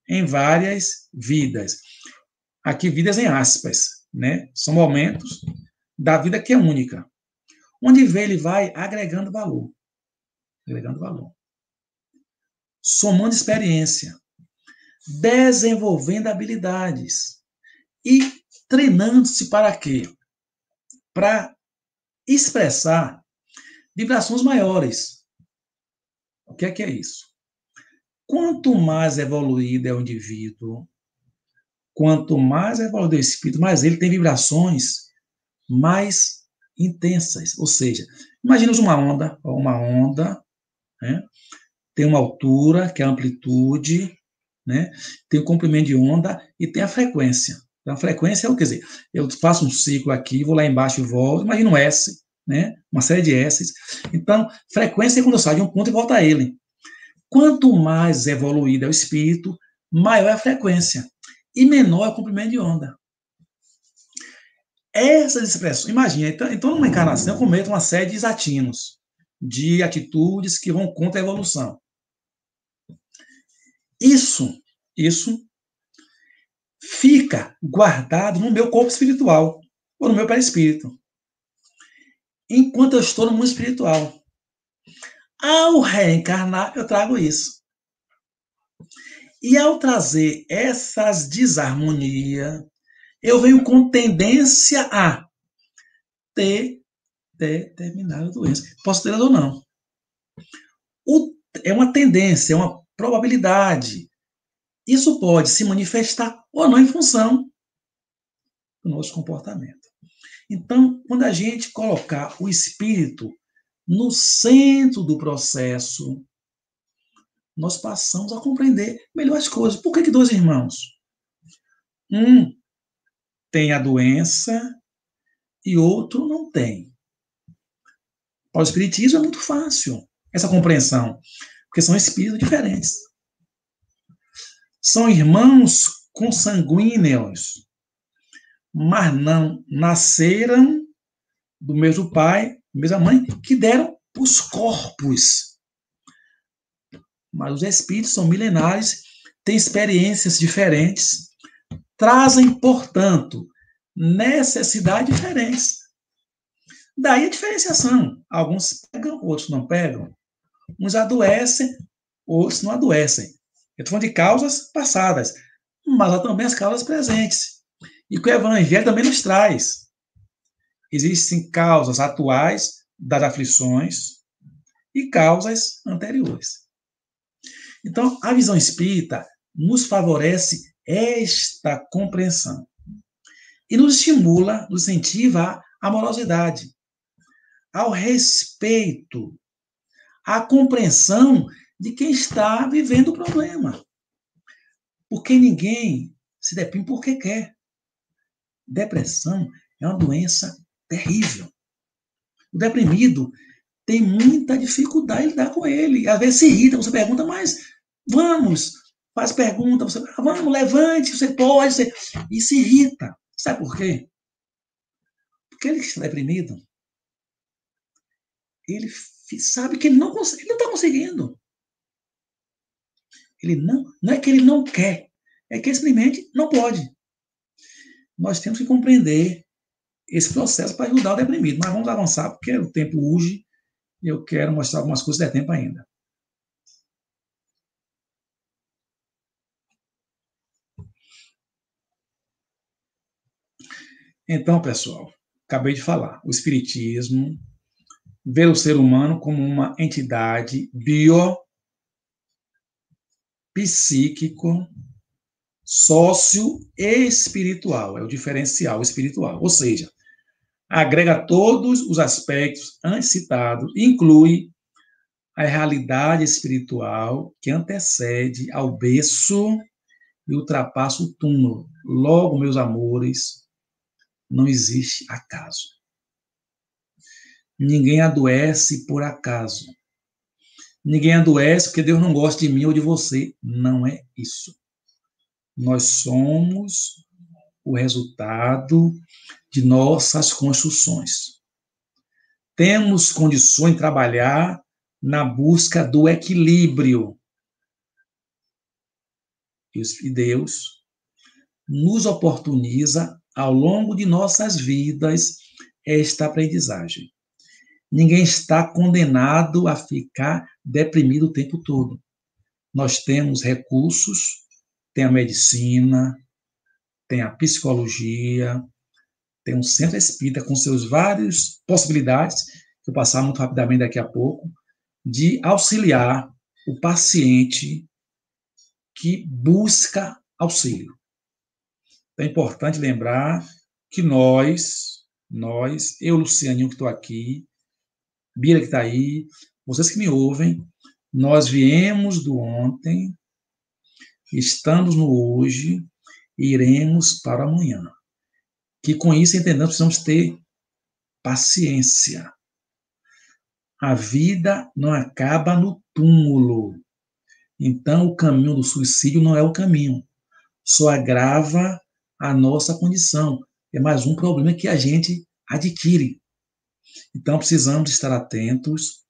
em várias vidas. Aqui, vidas em aspas, né? São momentos da vida que é única. Onde ele vai agregando valor. Somando experiência. Desenvolvendo habilidades. E treinando-se para quê? Para expressar vibrações maiores. O que é isso? Quanto mais evoluído é o indivíduo, quanto mais evoluído é o espírito, mais ele tem vibrações mais intensas. Ou seja, imaginemos uma onda, né? Tem uma altura, que é a amplitude, né? Tem o comprimento de onda e tem a frequência. Então, a frequência é, quer dizer, eu faço um ciclo aqui, vou lá embaixo e volto, imagina um S, né? Uma série de S's. Então, frequência é quando eu saio de um ponto e volto a ele. Quanto mais evoluído é o espírito, maior é a frequência e menor é o comprimento de onda. Essas expressões, imagina, então numa encarnação eu cometo uma série de desatinos, de atitudes que vão contra a evolução. Isso fica guardado no meu corpo espiritual, ou no meu perispírito, enquanto eu estou no mundo espiritual. Ao reencarnar, eu trago isso. E ao trazer essas desarmonias, eu venho com tendência a ter determinada doença. Posso tê-la ou não. É uma tendência, é uma probabilidade. Isso pode se manifestar ou não em função do nosso comportamento. Então, quando a gente colocar o espírito no centro do processo, nós passamos a compreender melhor as coisas. Por que 2 irmãos? Um tem a doença e outro não tem. Para o espiritismo é muito fácil essa compreensão, porque são espíritos diferentes. São irmãos consanguíneos, mas não nasceram do mesmo pai, mesma mãe, que deram os corpos. Mas os espíritos são milenares, têm experiências diferentes, trazem, portanto, necessidades diferentes. Daí a diferenciação. Alguns pegam, outros não pegam. Uns adoecem, outros não adoecem. Eu estou falando de causas passadas, mas há também as causas presentes. E que o Evangelho também nos traz. Existem causas atuais das aflições e causas anteriores. Então, a visão espírita nos favorece esta compreensão e nos estimula, nos incentiva à amorosidade, ao respeito, à compreensão de quem está vivendo o problema. Porque ninguém se deprime porque quer. Depressão é uma doença terrível. O deprimido tem muita dificuldade em lidar com ele. Às vezes se irrita, você pergunta, mas vamos, faz pergunta, você, vamos, levante, você pode, e se irrita. Sabe por quê? Porque ele está deprimido. Ele sabe que ele não está conseguindo. Ele não é que ele não quer, é que simplesmente não pode. Nós temos que compreender esse processo para ajudar o deprimido. Mas vamos avançar, porque o tempo urge e eu quero mostrar algumas coisas se der tempo ainda. Então, pessoal, acabei de falar. O Espiritismo vê o ser humano como uma entidade biopsíquico, sócio-espiritual. É o diferencial espiritual. Ou seja, agrega todos os aspectos antes citados, inclui a realidade espiritual que antecede ao berço e ultrapassa o túmulo. Logo, meus amores, não existe acaso. Ninguém adoece por acaso. Ninguém adoece porque Deus não gosta de mim ou de você. Não é isso. Nós somos o resultado de nossas construções. Temos condições de trabalhar na busca do equilíbrio. E Deus nos oportuniza, ao longo de nossas vidas, esta aprendizagem. Ninguém está condenado a ficar deprimido o tempo todo. Nós temos recursos, tem a medicina, tem a psicologia, tem um centro espírita com seus várias possibilidades, que eu vou passar muito rapidamente daqui a pouco, de auxiliar o paciente que busca auxílio. É importante lembrar que eu, Lucianinho, que estou aqui, Bira, que está aí, vocês que me ouvem, nós viemos do ontem, estamos no hoje e iremos para amanhã. Que com isso entendemos que precisamos ter paciência. A vida não acaba no túmulo. Então, o caminho do suicídio não é o caminho. Só agrava a nossa condição. É mais um problema que a gente adquire. Então, precisamos estar atentos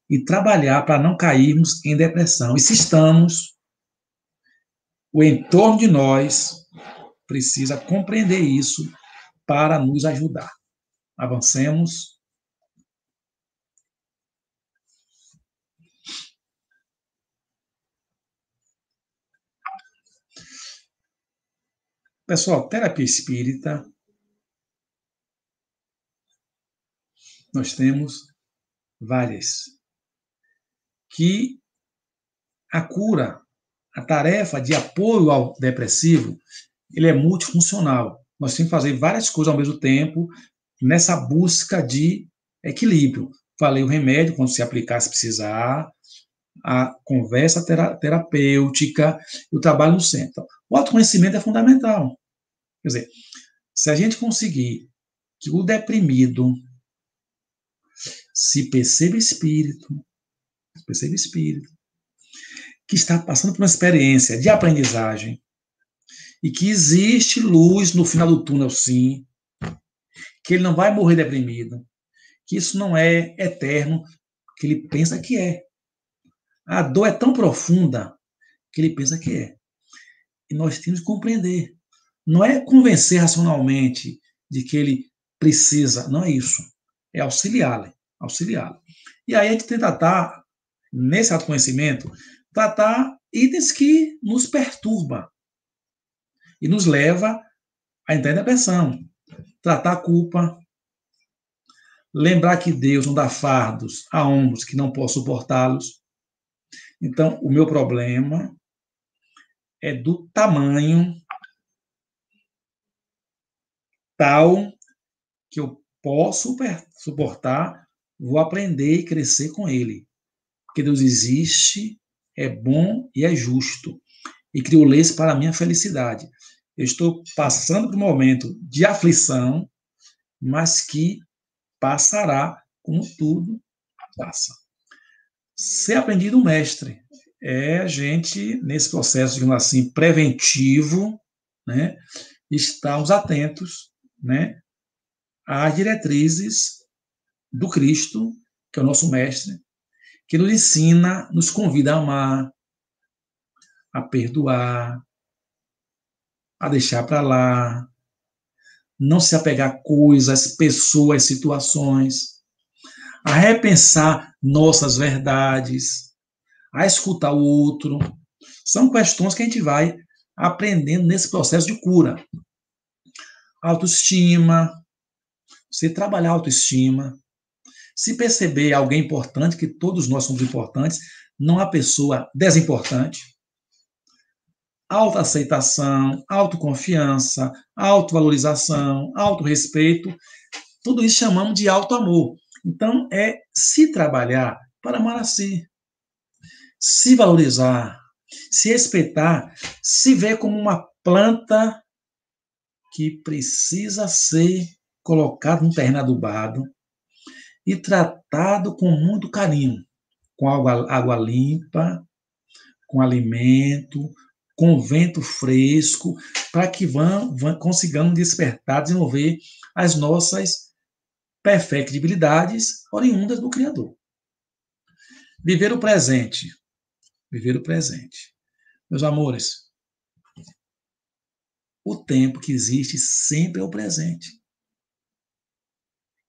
e trabalhar para não cairmos em depressão. E se estamos, o entorno de nós precisa compreender isso para nos ajudar. Avancemos. Pessoal, terapia espírita, nós temos várias. Que a cura, a tarefa de apoio ao depressivo, ele é multifuncional. Nós temos que fazer várias coisas ao mesmo tempo nessa busca de equilíbrio. Falei o remédio, quando se aplicar, se precisar, a conversa terapêutica, o trabalho no centro. O autoconhecimento é fundamental. Quer dizer, se a gente conseguir que o deprimido se perceba espírito, que está passando por uma experiência de aprendizagem e que existe luz no final do túnel, sim, que ele não vai morrer deprimido, que isso não é eterno, que ele pensa que é. A dor é tão profunda que ele pensa que é. E nós temos que compreender. Não é convencer racionalmente de que ele precisa, não é isso. É auxiliá-lo. E aí a gente tem que tratar, nesse autoconhecimento, tratar itens que nos perturbam e nos leva a entrar em depressão. Tratar a culpa, lembrar que Deus não dá fardos a ombros que não possam suportá-los. Então, o meu problema é do tamanho tal que eu posso suportar, vou aprender e crescer com ele. Porque Deus existe, é bom e é justo. E criou leis para a minha felicidade. Eu estou passando por um momento de aflição, mas que passará como tudo passa. Ser aprendido mestre. é a gente, nesse processo, digamos assim, preventivo, né, estarmos atentos, né, às diretrizes do Cristo, que é o nosso mestre, que nos ensina, nos convida a amar, a perdoar, a deixar para lá, não se apegar a coisas, pessoas, situações, a repensar nossas verdades, a escutar o outro. São questões que a gente vai aprendendo nesse processo de cura. Autoestima, você trabalhar a autoestima, se perceber alguém importante, que todos nós somos importantes, não há pessoa desimportante. Autoaceitação, autoconfiança, autovalorização, autorrespeito, tudo isso chamamos de autoamor. Então, é se trabalhar para amar a si, se valorizar, se respeitar, se ver como uma planta que precisa ser colocado no terreno adubado e tratado com muito carinho, com água limpa, com alimento, com vento fresco, para que consigamos despertar, desenvolver as nossas perfectibilidades oriundas do Criador. Viver o presente. Viver o presente. Meus amores, o tempo que existe sempre é o presente.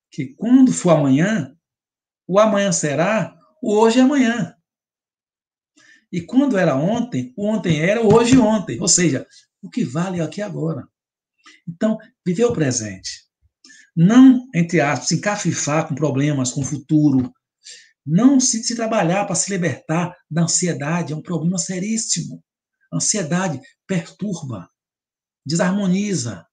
Que quando for amanhã, o amanhã será o hoje e amanhã. E quando era ontem, o ontem era o hoje e ontem. Ou seja, o que vale é aqui e agora. Então, viver o presente. Não, entre aspas, se encafifar com problemas, com o futuro. Não se trabalhar para se libertar da ansiedade. É um problema seríssimo. A ansiedade perturba, desarmoniza,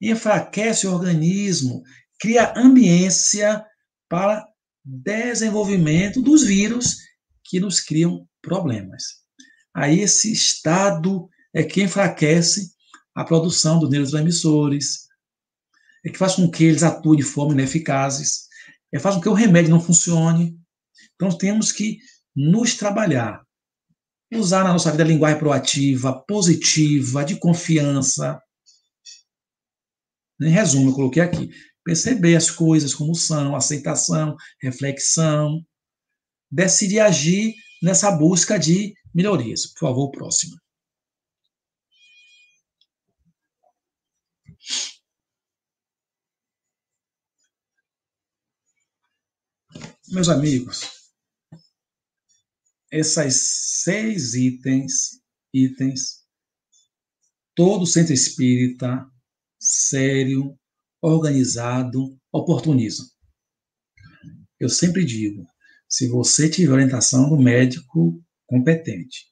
enfraquece o organismo, cria ambiência para desenvolvimento dos vírus que nos criam problemas. Aí esse estado é que enfraquece a produção dos neurotransmissores, é que faz com que eles atuem de forma ineficazes, faz com que o remédio não funcione. Então temos que nos trabalhar, usar na nossa vida a linguagem proativa, positiva, de confiança. Em resumo, eu coloquei aqui, perceber as coisas como são, aceitação, reflexão, decidir agir nessa busca de melhorias. Por favor, próximo. Meus amigos, essas 6 itens, todo centro espírita, sério, organizado, oportunismo. Eu sempre digo, se você tiver orientação do médico competente,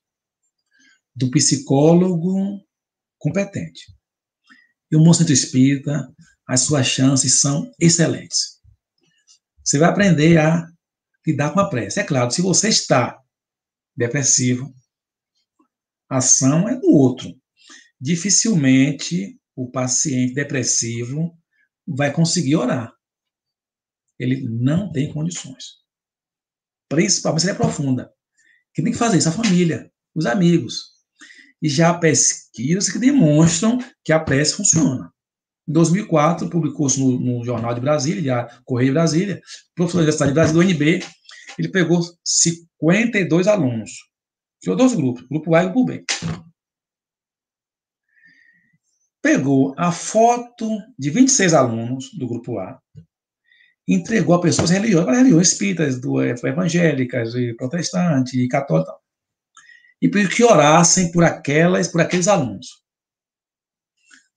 do psicólogo competente, e o bom centro espírita, as suas chances são excelentes. Você vai aprender a lidar com a pressa. É claro, se você está depressivo, a ação é do outro. Dificilmente o paciente depressivo vai conseguir orar. Ele não tem condições. Principalmente se ele é profunda. Quem tem que fazer isso? A família, os amigos. E já há pesquisas que demonstram que a prece funciona. Em 2004, publicou-se no Jornal de Brasília, Correio de Brasília, o professor da Universidade de Brasília, do UNB, ele pegou 52 alunos. Tirou 2 grupos, grupo A e grupo B. Pegou a foto de 26 alunos do grupo A, entregou a pessoas religiosas espíritas, evangélicas, protestantes, católicas, e pediu que orassem por aqueles alunos.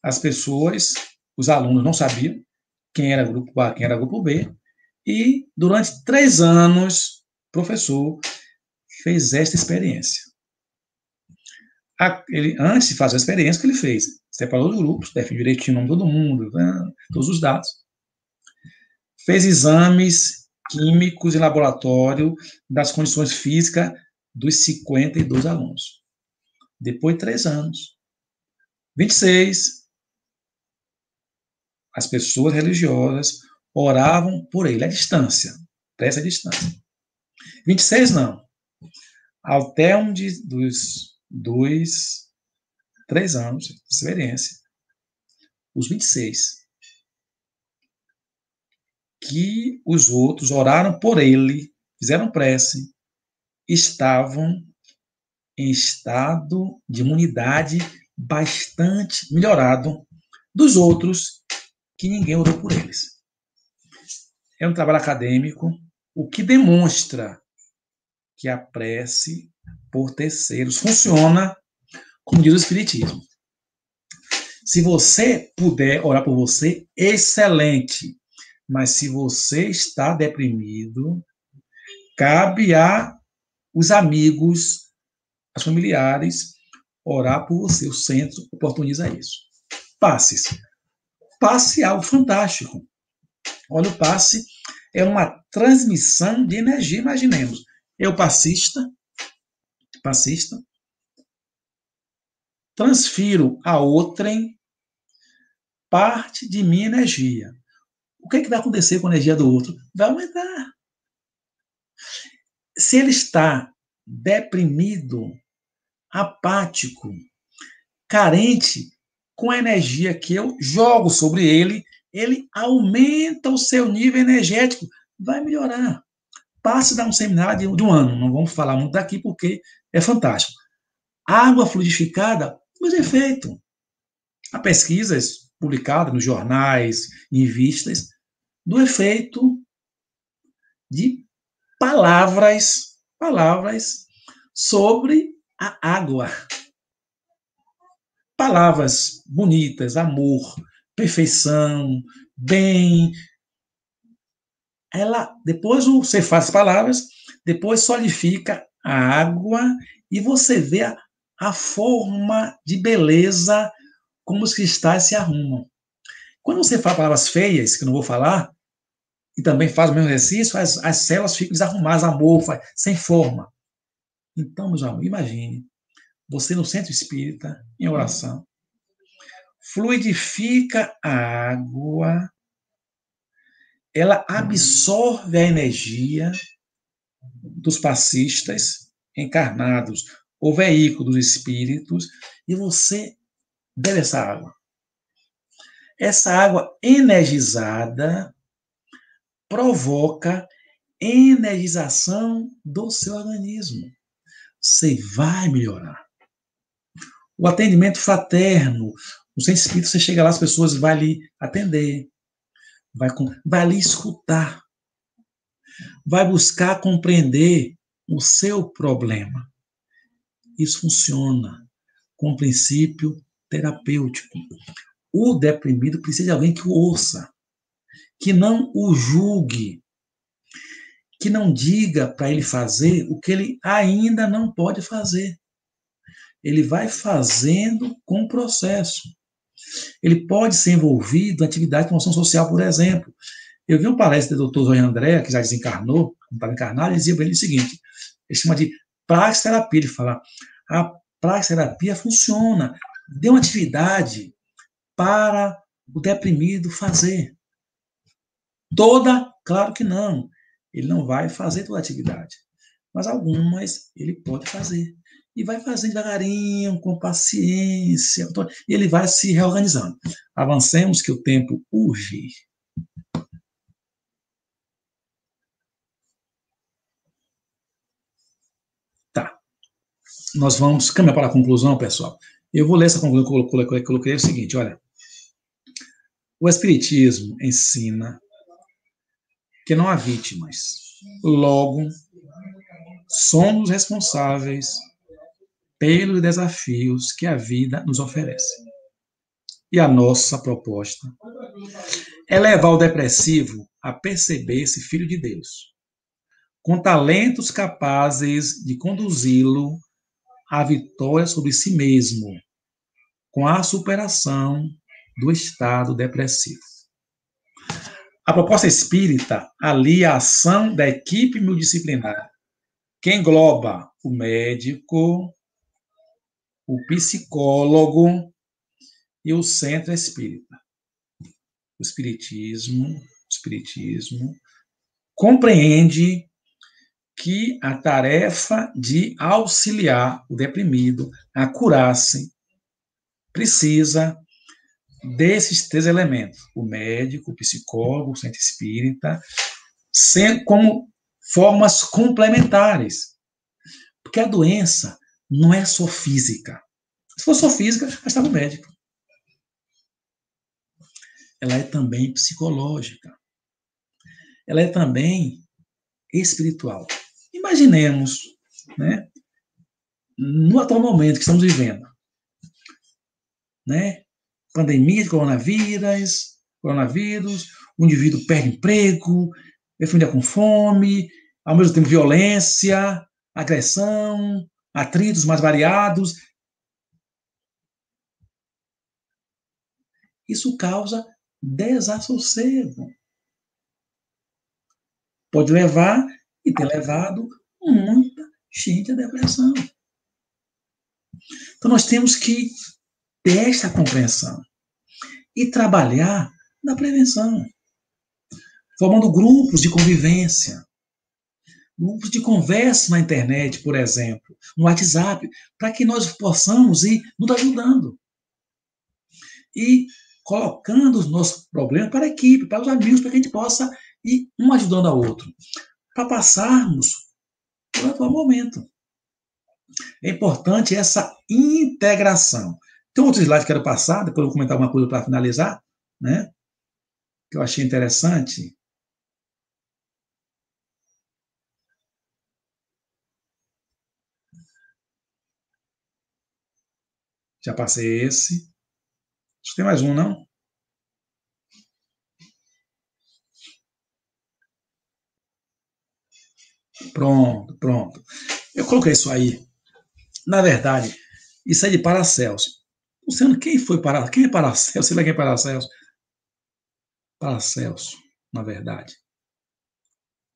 As pessoas, os alunos não sabiam quem era grupo A, quem era grupo B, e durante 3 anos, o professor fez esta experiência. Antes de fazer a experiência, o que ele fez? Separou os grupos, definiu direitinho o nome de todo mundo, todos os dados. Fez exames químicos em laboratório das condições físicas dos 52 alunos. Depois de 3 anos, 26, as pessoas religiosas oravam por ele, à distância, pressa à distância. 26 não. ao término dos 3 anos de experiência, os 26, que os outros oraram por ele, fizeram prece, estavam em estado de imunidade bastante melhorado dos outros, que ninguém orou por eles. É um trabalho acadêmico, o que demonstra que a prece por terceiros funciona, como diz o Espiritismo. Se você puder orar por você, excelente. Mas se você está deprimido, cabe aos amigos, aos familiares, orar por você. O centro oportuniza isso. Passes. Passe é algo fantástico. Olha, o passe é uma transmissão de energia. Imaginemos, eu passista, transfiro a outrem parte de minha energia. O que vai acontecer com a energia do outro? Vai aumentar. Se ele está deprimido, apático, carente, com a energia que eu jogo sobre ele, ele aumenta o seu nível energético, vai melhorar. Passe a dar um seminário de um ano, não vamos falar muito daqui porque é fantástico. Água fluidificada, mas é feito. Há pesquisas publicadas nos jornais, em revistas, do efeito de palavras sobre a água. Palavras bonitas, amor, perfeição, bem. Depois você faz as palavras, depois solidifica a água e você vê a forma de beleza como os cristais se arrumam. Quando você fala palavras feias, que eu não vou falar, e também faz o mesmo exercício, as células ficam desarrumadas, amorfas, sem forma. Então, meus amigos, imagine você no centro espírita, em oração, fluidifica a água, ela absorve a energia dos passistas encarnados, o veículo dos espíritos, e você bebe essa água. Essa água energizada provoca energização do seu organismo. Você vai melhorar. O atendimento fraterno, no centro espírita, você chega lá, as pessoas vão lhe atender, vai lhe escutar, vai buscar compreender o seu problema. Isso funciona com o princípio terapêutico. O deprimido precisa de alguém que o ouça, que não o julgue, que não diga para ele fazer o que ele ainda não pode fazer. Ele vai fazendo com o processo. Ele pode ser envolvido em atividade de promoção social, por exemplo. Eu vi uma palestra do Dr. João André, que já desencarnou, não estava encarnado, ele dizia para ele o seguinte, ele chama de praxiterapia, ele fala, a praxiterapia funciona, dê uma atividade para o deprimido fazer. Toda? Claro que não. Ele não vai fazer toda a atividade, mas algumas ele pode fazer. E vai fazendo devagarinho, com paciência, e ele vai se reorganizando. Avancemos que o tempo urge. Tá. Nós vamos caminhar para a conclusão, pessoal. Eu vou ler essa conclusão que eu coloquei, é o seguinte, olha. O Espiritismo ensina que não há vítimas. Logo, somos responsáveis pelos desafios que a vida nos oferece. E a nossa proposta é levar o depressivo a perceber-se filho de Deus, com talentos capazes de conduzi-lo à vitória sobre si mesmo, com a superação do estado depressivo. A proposta espírita alia a ação da equipe multidisciplinar, que engloba o médico, o psicólogo e o centro espírita. O espiritismo compreende que a tarefa de auxiliar o deprimido a curar-se precisa desses três elementos: o médico, o psicólogo, o centro espírita, sendo como formas complementares. Porque a doença não é só física. Se fosse só física, já estava o médico. Ela é também psicológica. Ela é também espiritual. Imaginemos, né, no atual momento que estamos vivendo, né, pandemia de coronavírus, o indivíduo perde emprego, é família com fome, ao mesmo tempo violência, agressão, atritos mais variados. Isso causa desassossego. Pode levar, e tem levado, muita gente à depressão. Então, nós temos que ter esta compreensão e trabalhar na prevenção, formando grupos de convivência, grupos de conversa na internet, por exemplo, no WhatsApp, para que nós possamos ir nos ajudando e colocando os nossos problemas para a equipe, para os amigos, para que a gente possa ir um ajudando ao outro, para passarmos pelo atual momento. É importante essa integração. Tem outro slide que eu quero passar, depois eu vou comentar alguma coisa para finalizar, né? Que eu achei interessante. Já passei esse. Acho que tem mais um, não? Pronto. Eu coloquei isso aí. Na verdade, isso é de Paracelso. Luciano, quem é Paracelso? Você lembra quem é Paracelso? Paracelso, na verdade,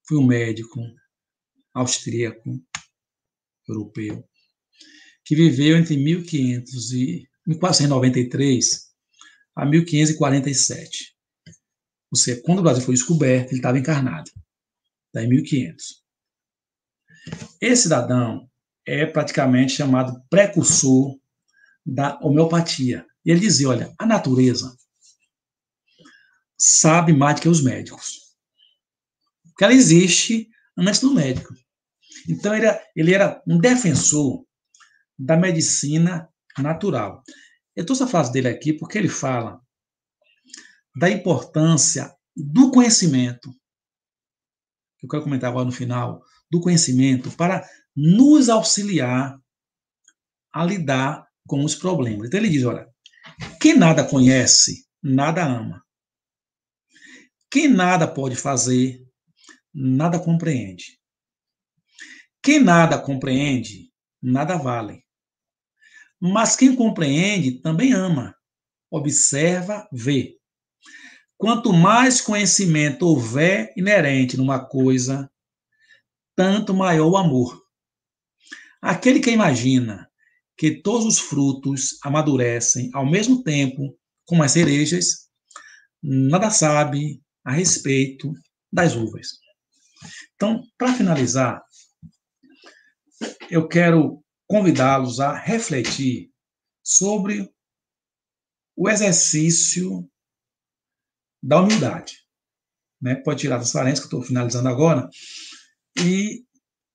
foi um médico austríaco, europeu, que viveu entre 1493 a 1547. Ou seja, quando o Brasil foi descoberto, ele estava encarnado. Daí 1500. Esse cidadão é praticamente chamado precursor da homeopatia. E ele dizia, olha, a natureza sabe mais do que os médicos. Porque ela existe antes do médico. Então, ele era um defensor da medicina natural. Eu trouxe a frase dele aqui porque ele fala da importância do conhecimento, que eu quero comentar agora no final, do conhecimento para nos auxiliar a lidar com os problemas. Então, ele diz, olha, quem nada conhece, nada ama. Quem nada pode fazer, nada compreende. Quem nada compreende, nada vale. Mas quem compreende também ama, observa, vê. Quanto mais conhecimento houver inerente numa coisa, tanto maior o amor. Aquele que imagina que todos os frutos amadurecem ao mesmo tempo, como as cerejas, nada sabe a respeito das uvas. Então, para finalizar, eu quero convidá-los a refletir sobre o exercício da humildade. Né? Pode tirar das parênteses, que eu estou finalizando agora. E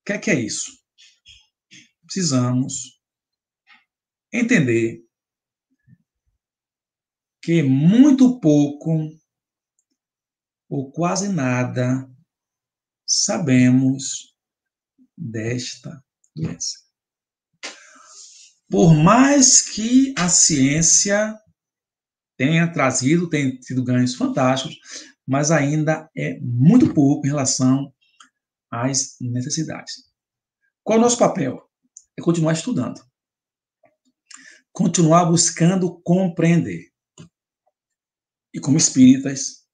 o que é isso? Precisamos entender que muito pouco ou quase nada sabemos desta doença. Por mais que a ciência tenha tido ganhos fantásticos, mas ainda é muito pouco em relação às necessidades. Qual é o nosso papel? É continuar estudando. Continuar buscando compreender. E como espíritas,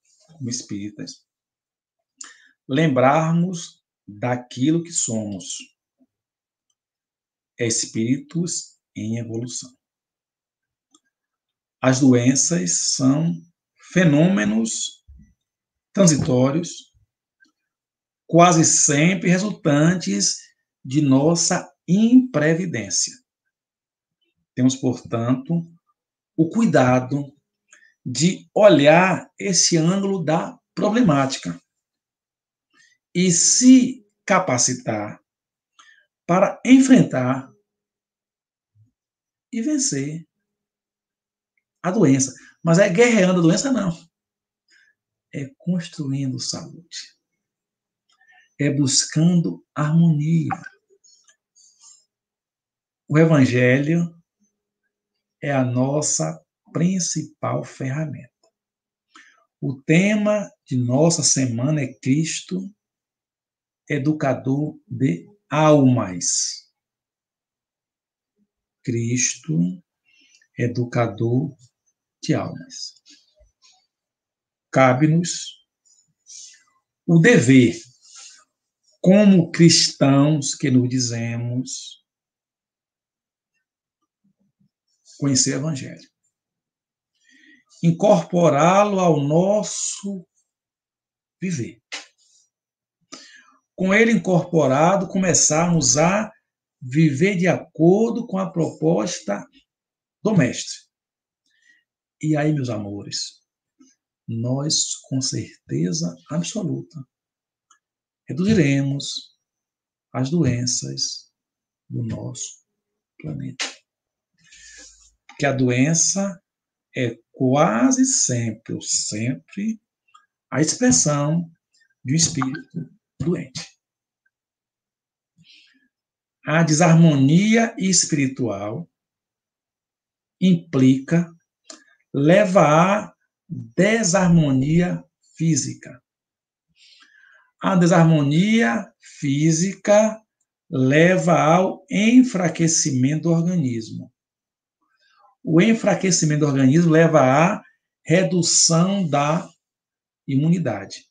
lembrarmos daquilo que somos. Espíritos em evolução. As doenças são fenômenos transitórios quase sempre resultantes de nossa imprevidência. Temos, portanto, o cuidado de olhar esse ângulo da problemática e se capacitar para enfrentar e vencer a doença. Mas é guerreando a doença, não. É construindo saúde. É buscando harmonia. O Evangelho é a nossa principal ferramenta. O tema de nossa semana é Cristo, educador de almas. Cristo, educador de almas. Cabe-nos o dever, como cristãos que nos dizemos, conhecer o Evangelho. Incorporá-lo ao nosso viver. Com ele incorporado, começarmos a viver de acordo com a proposta do Mestre. E aí, meus amores, nós, com certeza absoluta, reduziremos as doenças do nosso planeta. Porque a doença é quase sempre, ou sempre, a expressão de um espírito doente. A desarmonia espiritual implica, leva à desarmonia física. A desarmonia física leva ao enfraquecimento do organismo. O enfraquecimento do organismo leva à redução da imunidade.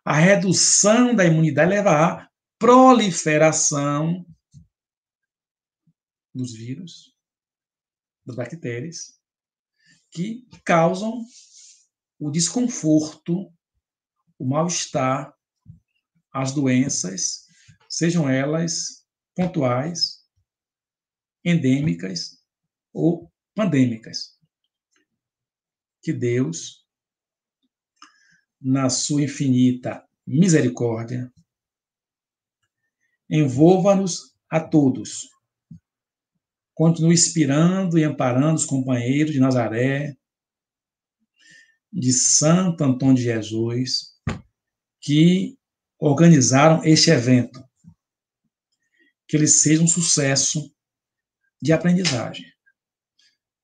A redução da imunidade leva à proliferação dos vírus, das bactérias, que causam o desconforto, o mal-estar, as doenças, sejam elas pontuais, endêmicas ou pandêmicas. Que Deus, na sua infinita misericórdia, envolva-nos a todos. Continue inspirando e amparando os companheiros de Nazaré, de Santo Antônio de Jesus, que organizaram este evento. Que ele seja um sucesso de aprendizagem.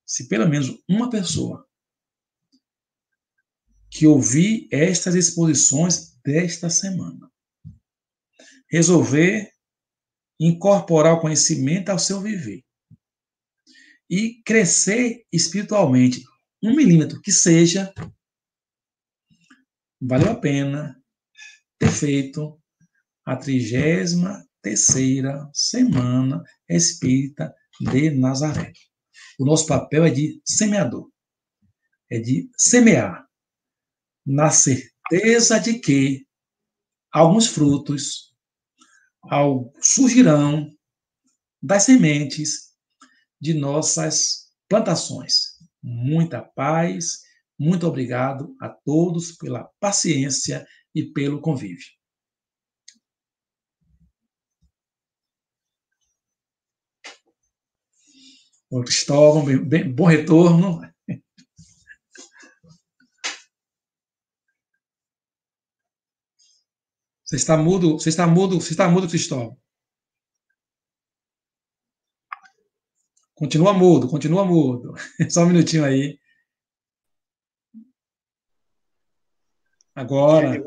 Se pelo menos uma pessoa que ouvir estas exposições desta semana resolver incorporar o conhecimento ao seu viver e crescer espiritualmente 1 milímetro que seja, valeu a pena ter feito a 33ª Semana Espírita de Nazaré. O nosso papel é de semeador, é de semear, na certeza de que alguns frutos surgirão das sementes de nossas plantações. Muita paz, muito obrigado a todos pela paciência e pelo convívio. Ô, Cristóvão, bom retorno. Você está mudo, Cristóvão. Continua mudo. Só um minutinho aí. Agora,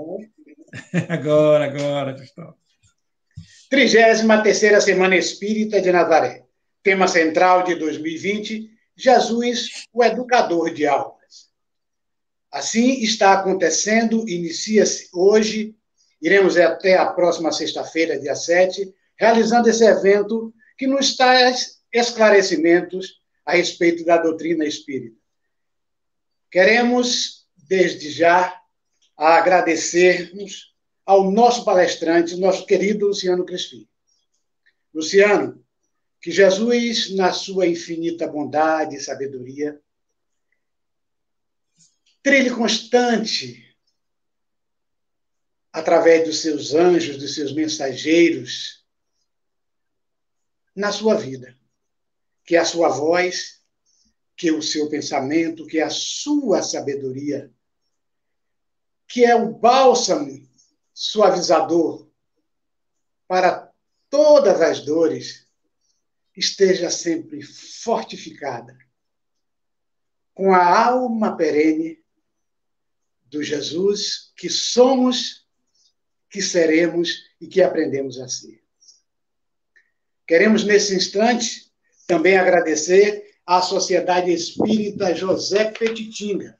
Cristóvão. 33ª Semana Espírita de Nazaré. Tema central de 2020, Jesus, o educador de almas. Assim está acontecendo, inicia-se hoje, iremos até a próxima sexta-feira, dia 7, realizando esse evento que nos traz esclarecimentos a respeito da doutrina espírita. Queremos, desde já, agradecermos ao nosso palestrante, nosso querido Luciano Crispim. Luciano, que Jesus, na sua infinita bondade e sabedoria, trilhe constante, através dos seus anjos, dos seus mensageiros, na sua vida. Que a sua voz, que o seu pensamento, que a sua sabedoria, que é o bálsamo suavizador para todas as dores, esteja sempre fortificada com a alma perene do Jesus que somos, que seremos e que aprendemos a ser. Queremos, nesse instante, também agradecer à Sociedade Espírita José Petitinga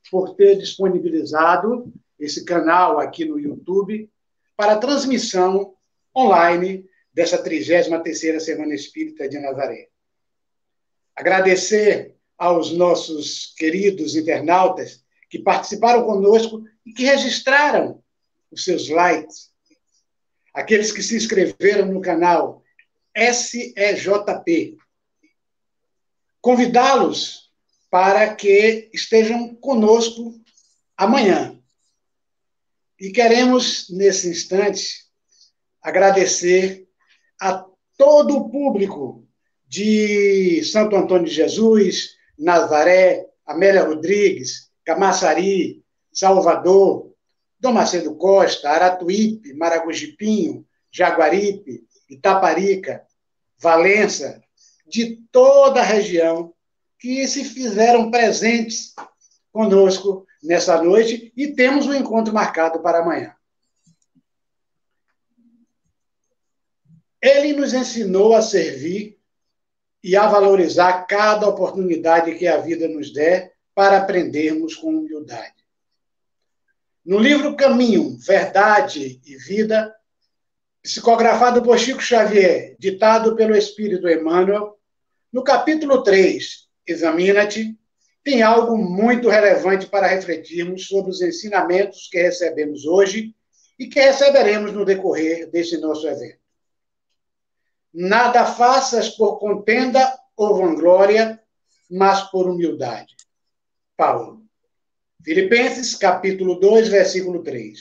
por ter disponibilizado esse canal aqui no YouTube para a transmissão online dessa 33ª Semana Espírita de Nazaré. Agradecer aos nossos queridos internautas que participaram conosco e que registraram os seus likes, aqueles que se inscreveram no canal SEJP. Convidá-los para que estejam conosco amanhã. E queremos, nesse instante, agradecer a todo o público de Santo Antônio de Jesus, Nazaré, Amélia Rodrigues, Camaçari, Salvador, Dom Macedo Costa, Aratuípe, Maragujipinho, Jaguaripe, Itaparica, Valença, de toda a região, que se fizeram presentes conosco nessa noite e temos um encontro marcado para amanhã. Ele nos ensinou a servir e a valorizar cada oportunidade que a vida nos der para aprendermos com humildade. No livro Caminho, Verdade e Vida, psicografado por Chico Xavier, ditado pelo Espírito Emmanuel, no capítulo 3, Examina-te, tem algo muito relevante para refletirmos sobre os ensinamentos que recebemos hoje e que receberemos no decorrer desse nosso evento. Nada faças por contenda ou vanglória, mas por humildade. Paulo. Filipenses, capítulo 2, versículo 3.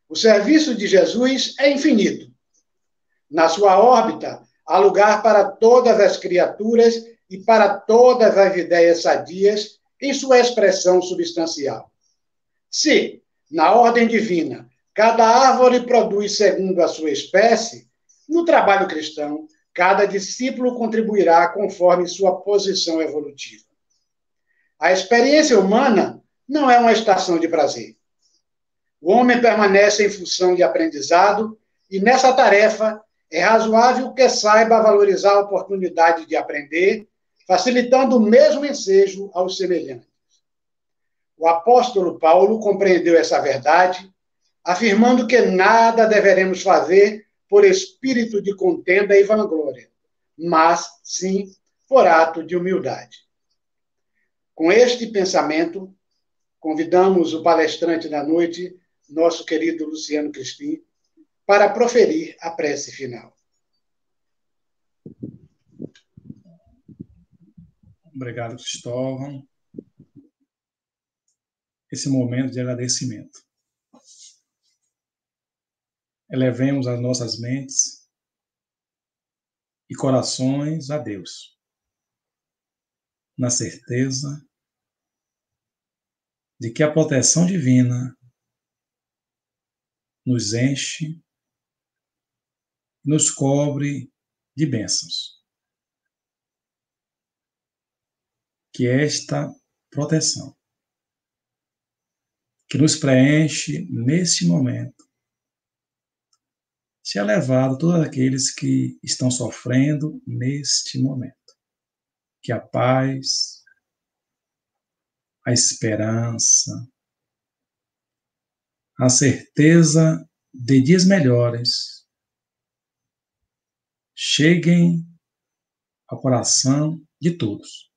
O serviço de Jesus é infinito. Na sua órbita, há lugar para todas as criaturas e para todas as ideias sadias em sua expressão substancial. Se, na ordem divina, cada árvore produz segundo a sua espécie, no trabalho cristão, cada discípulo contribuirá conforme sua posição evolutiva. A experiência humana não é uma estação de prazer. O homem permanece em função de aprendizado e, nessa tarefa, é razoável que saiba valorizar a oportunidade de aprender, facilitando o mesmo ensejo aos semelhantes. O apóstolo Paulo compreendeu essa verdade, afirmando que nada deveremos fazer por espírito de contenda e vanglória, mas, sim, por ato de humildade. Com este pensamento, convidamos o palestrante da noite, nosso querido Luciano Crispim, para proferir a prece final. Obrigado, Cristóvão. Esse momento de agradecimento. Elevemos as nossas mentes e corações a Deus, na certeza de que a proteção divina nos enche, nos cobre de bênçãos. Que esta proteção, que nos preenche neste momento, seja levado a todos aqueles que estão sofrendo neste momento. Que a paz, a esperança, a certeza de dias melhores cheguem ao coração de todos,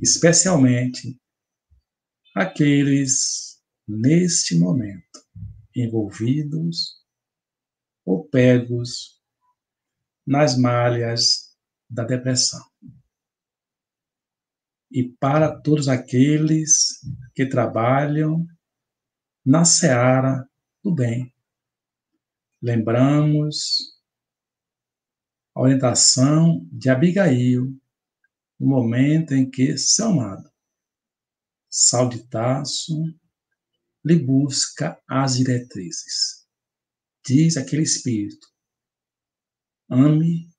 especialmente aqueles neste momento envolvidos ou pegos nas malhas da depressão. E para todos aqueles que trabalham na seara do bem, lembramos a orientação de Abigail no momento em que seu amado, Saulo de Tarso, lhe busca as diretrizes. Diz aquele espírito: ame,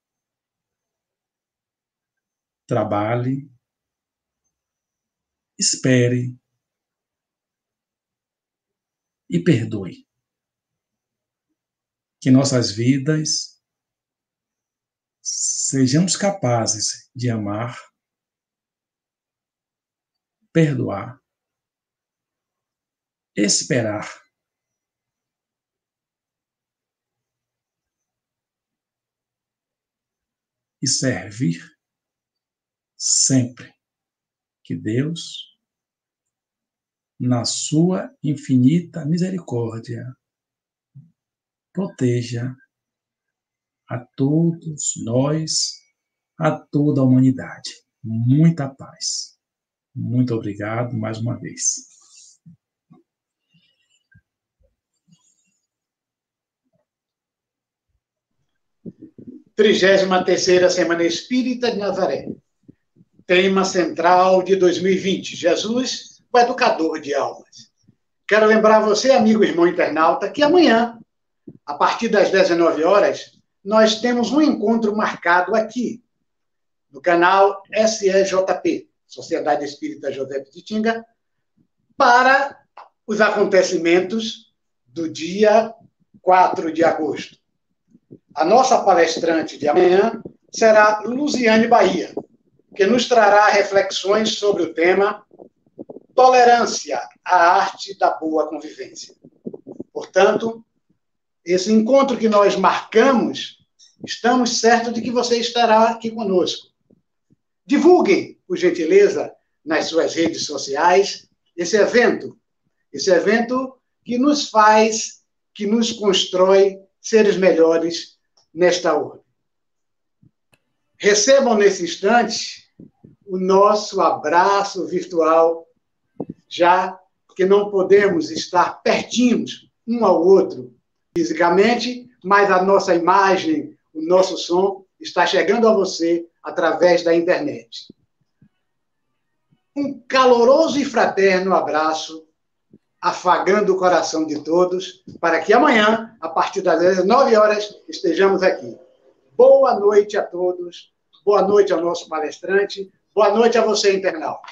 trabalhe, espere e perdoe. Que nossas vidas sejamos capazes de amar, perdoar, esperar e servir sempre. Que Deus, na sua infinita misericórdia, proteja a todos nós, a toda a humanidade. Muita paz. Muito obrigado mais uma vez. Trigésima-terceira Semana Espírita de Nazaré. Tema central de 2020, Jesus, o educador de almas. Quero lembrar você, amigo irmão internauta, que amanhã, a partir das 19 horas, nós temos um encontro marcado aqui, no canal SEJP, Sociedade Espírita José de Tinga, para os acontecimentos do dia 4 de agosto. A nossa palestrante de amanhã será Luziane Bahia, que nos trará reflexões sobre o tema Tolerância, a arte da boa convivência. Portanto, esse encontro que nós marcamos, estamos certos de que você estará aqui conosco. Divulguem, por gentileza, nas suas redes sociais, esse evento que nos faz, que nos constrói seres melhores nesta ordem. Recebam nesse instante o nosso abraço virtual, já que não podemos estar pertinhos um ao outro fisicamente, mas a nossa imagem, o nosso som está chegando a você através da internet. Um caloroso e fraterno abraço, afagando o coração de todos, para que amanhã, a partir das 19 horas, estejamos aqui. Boa noite a todos, boa noite ao nosso palestrante, boa noite a você, internauta.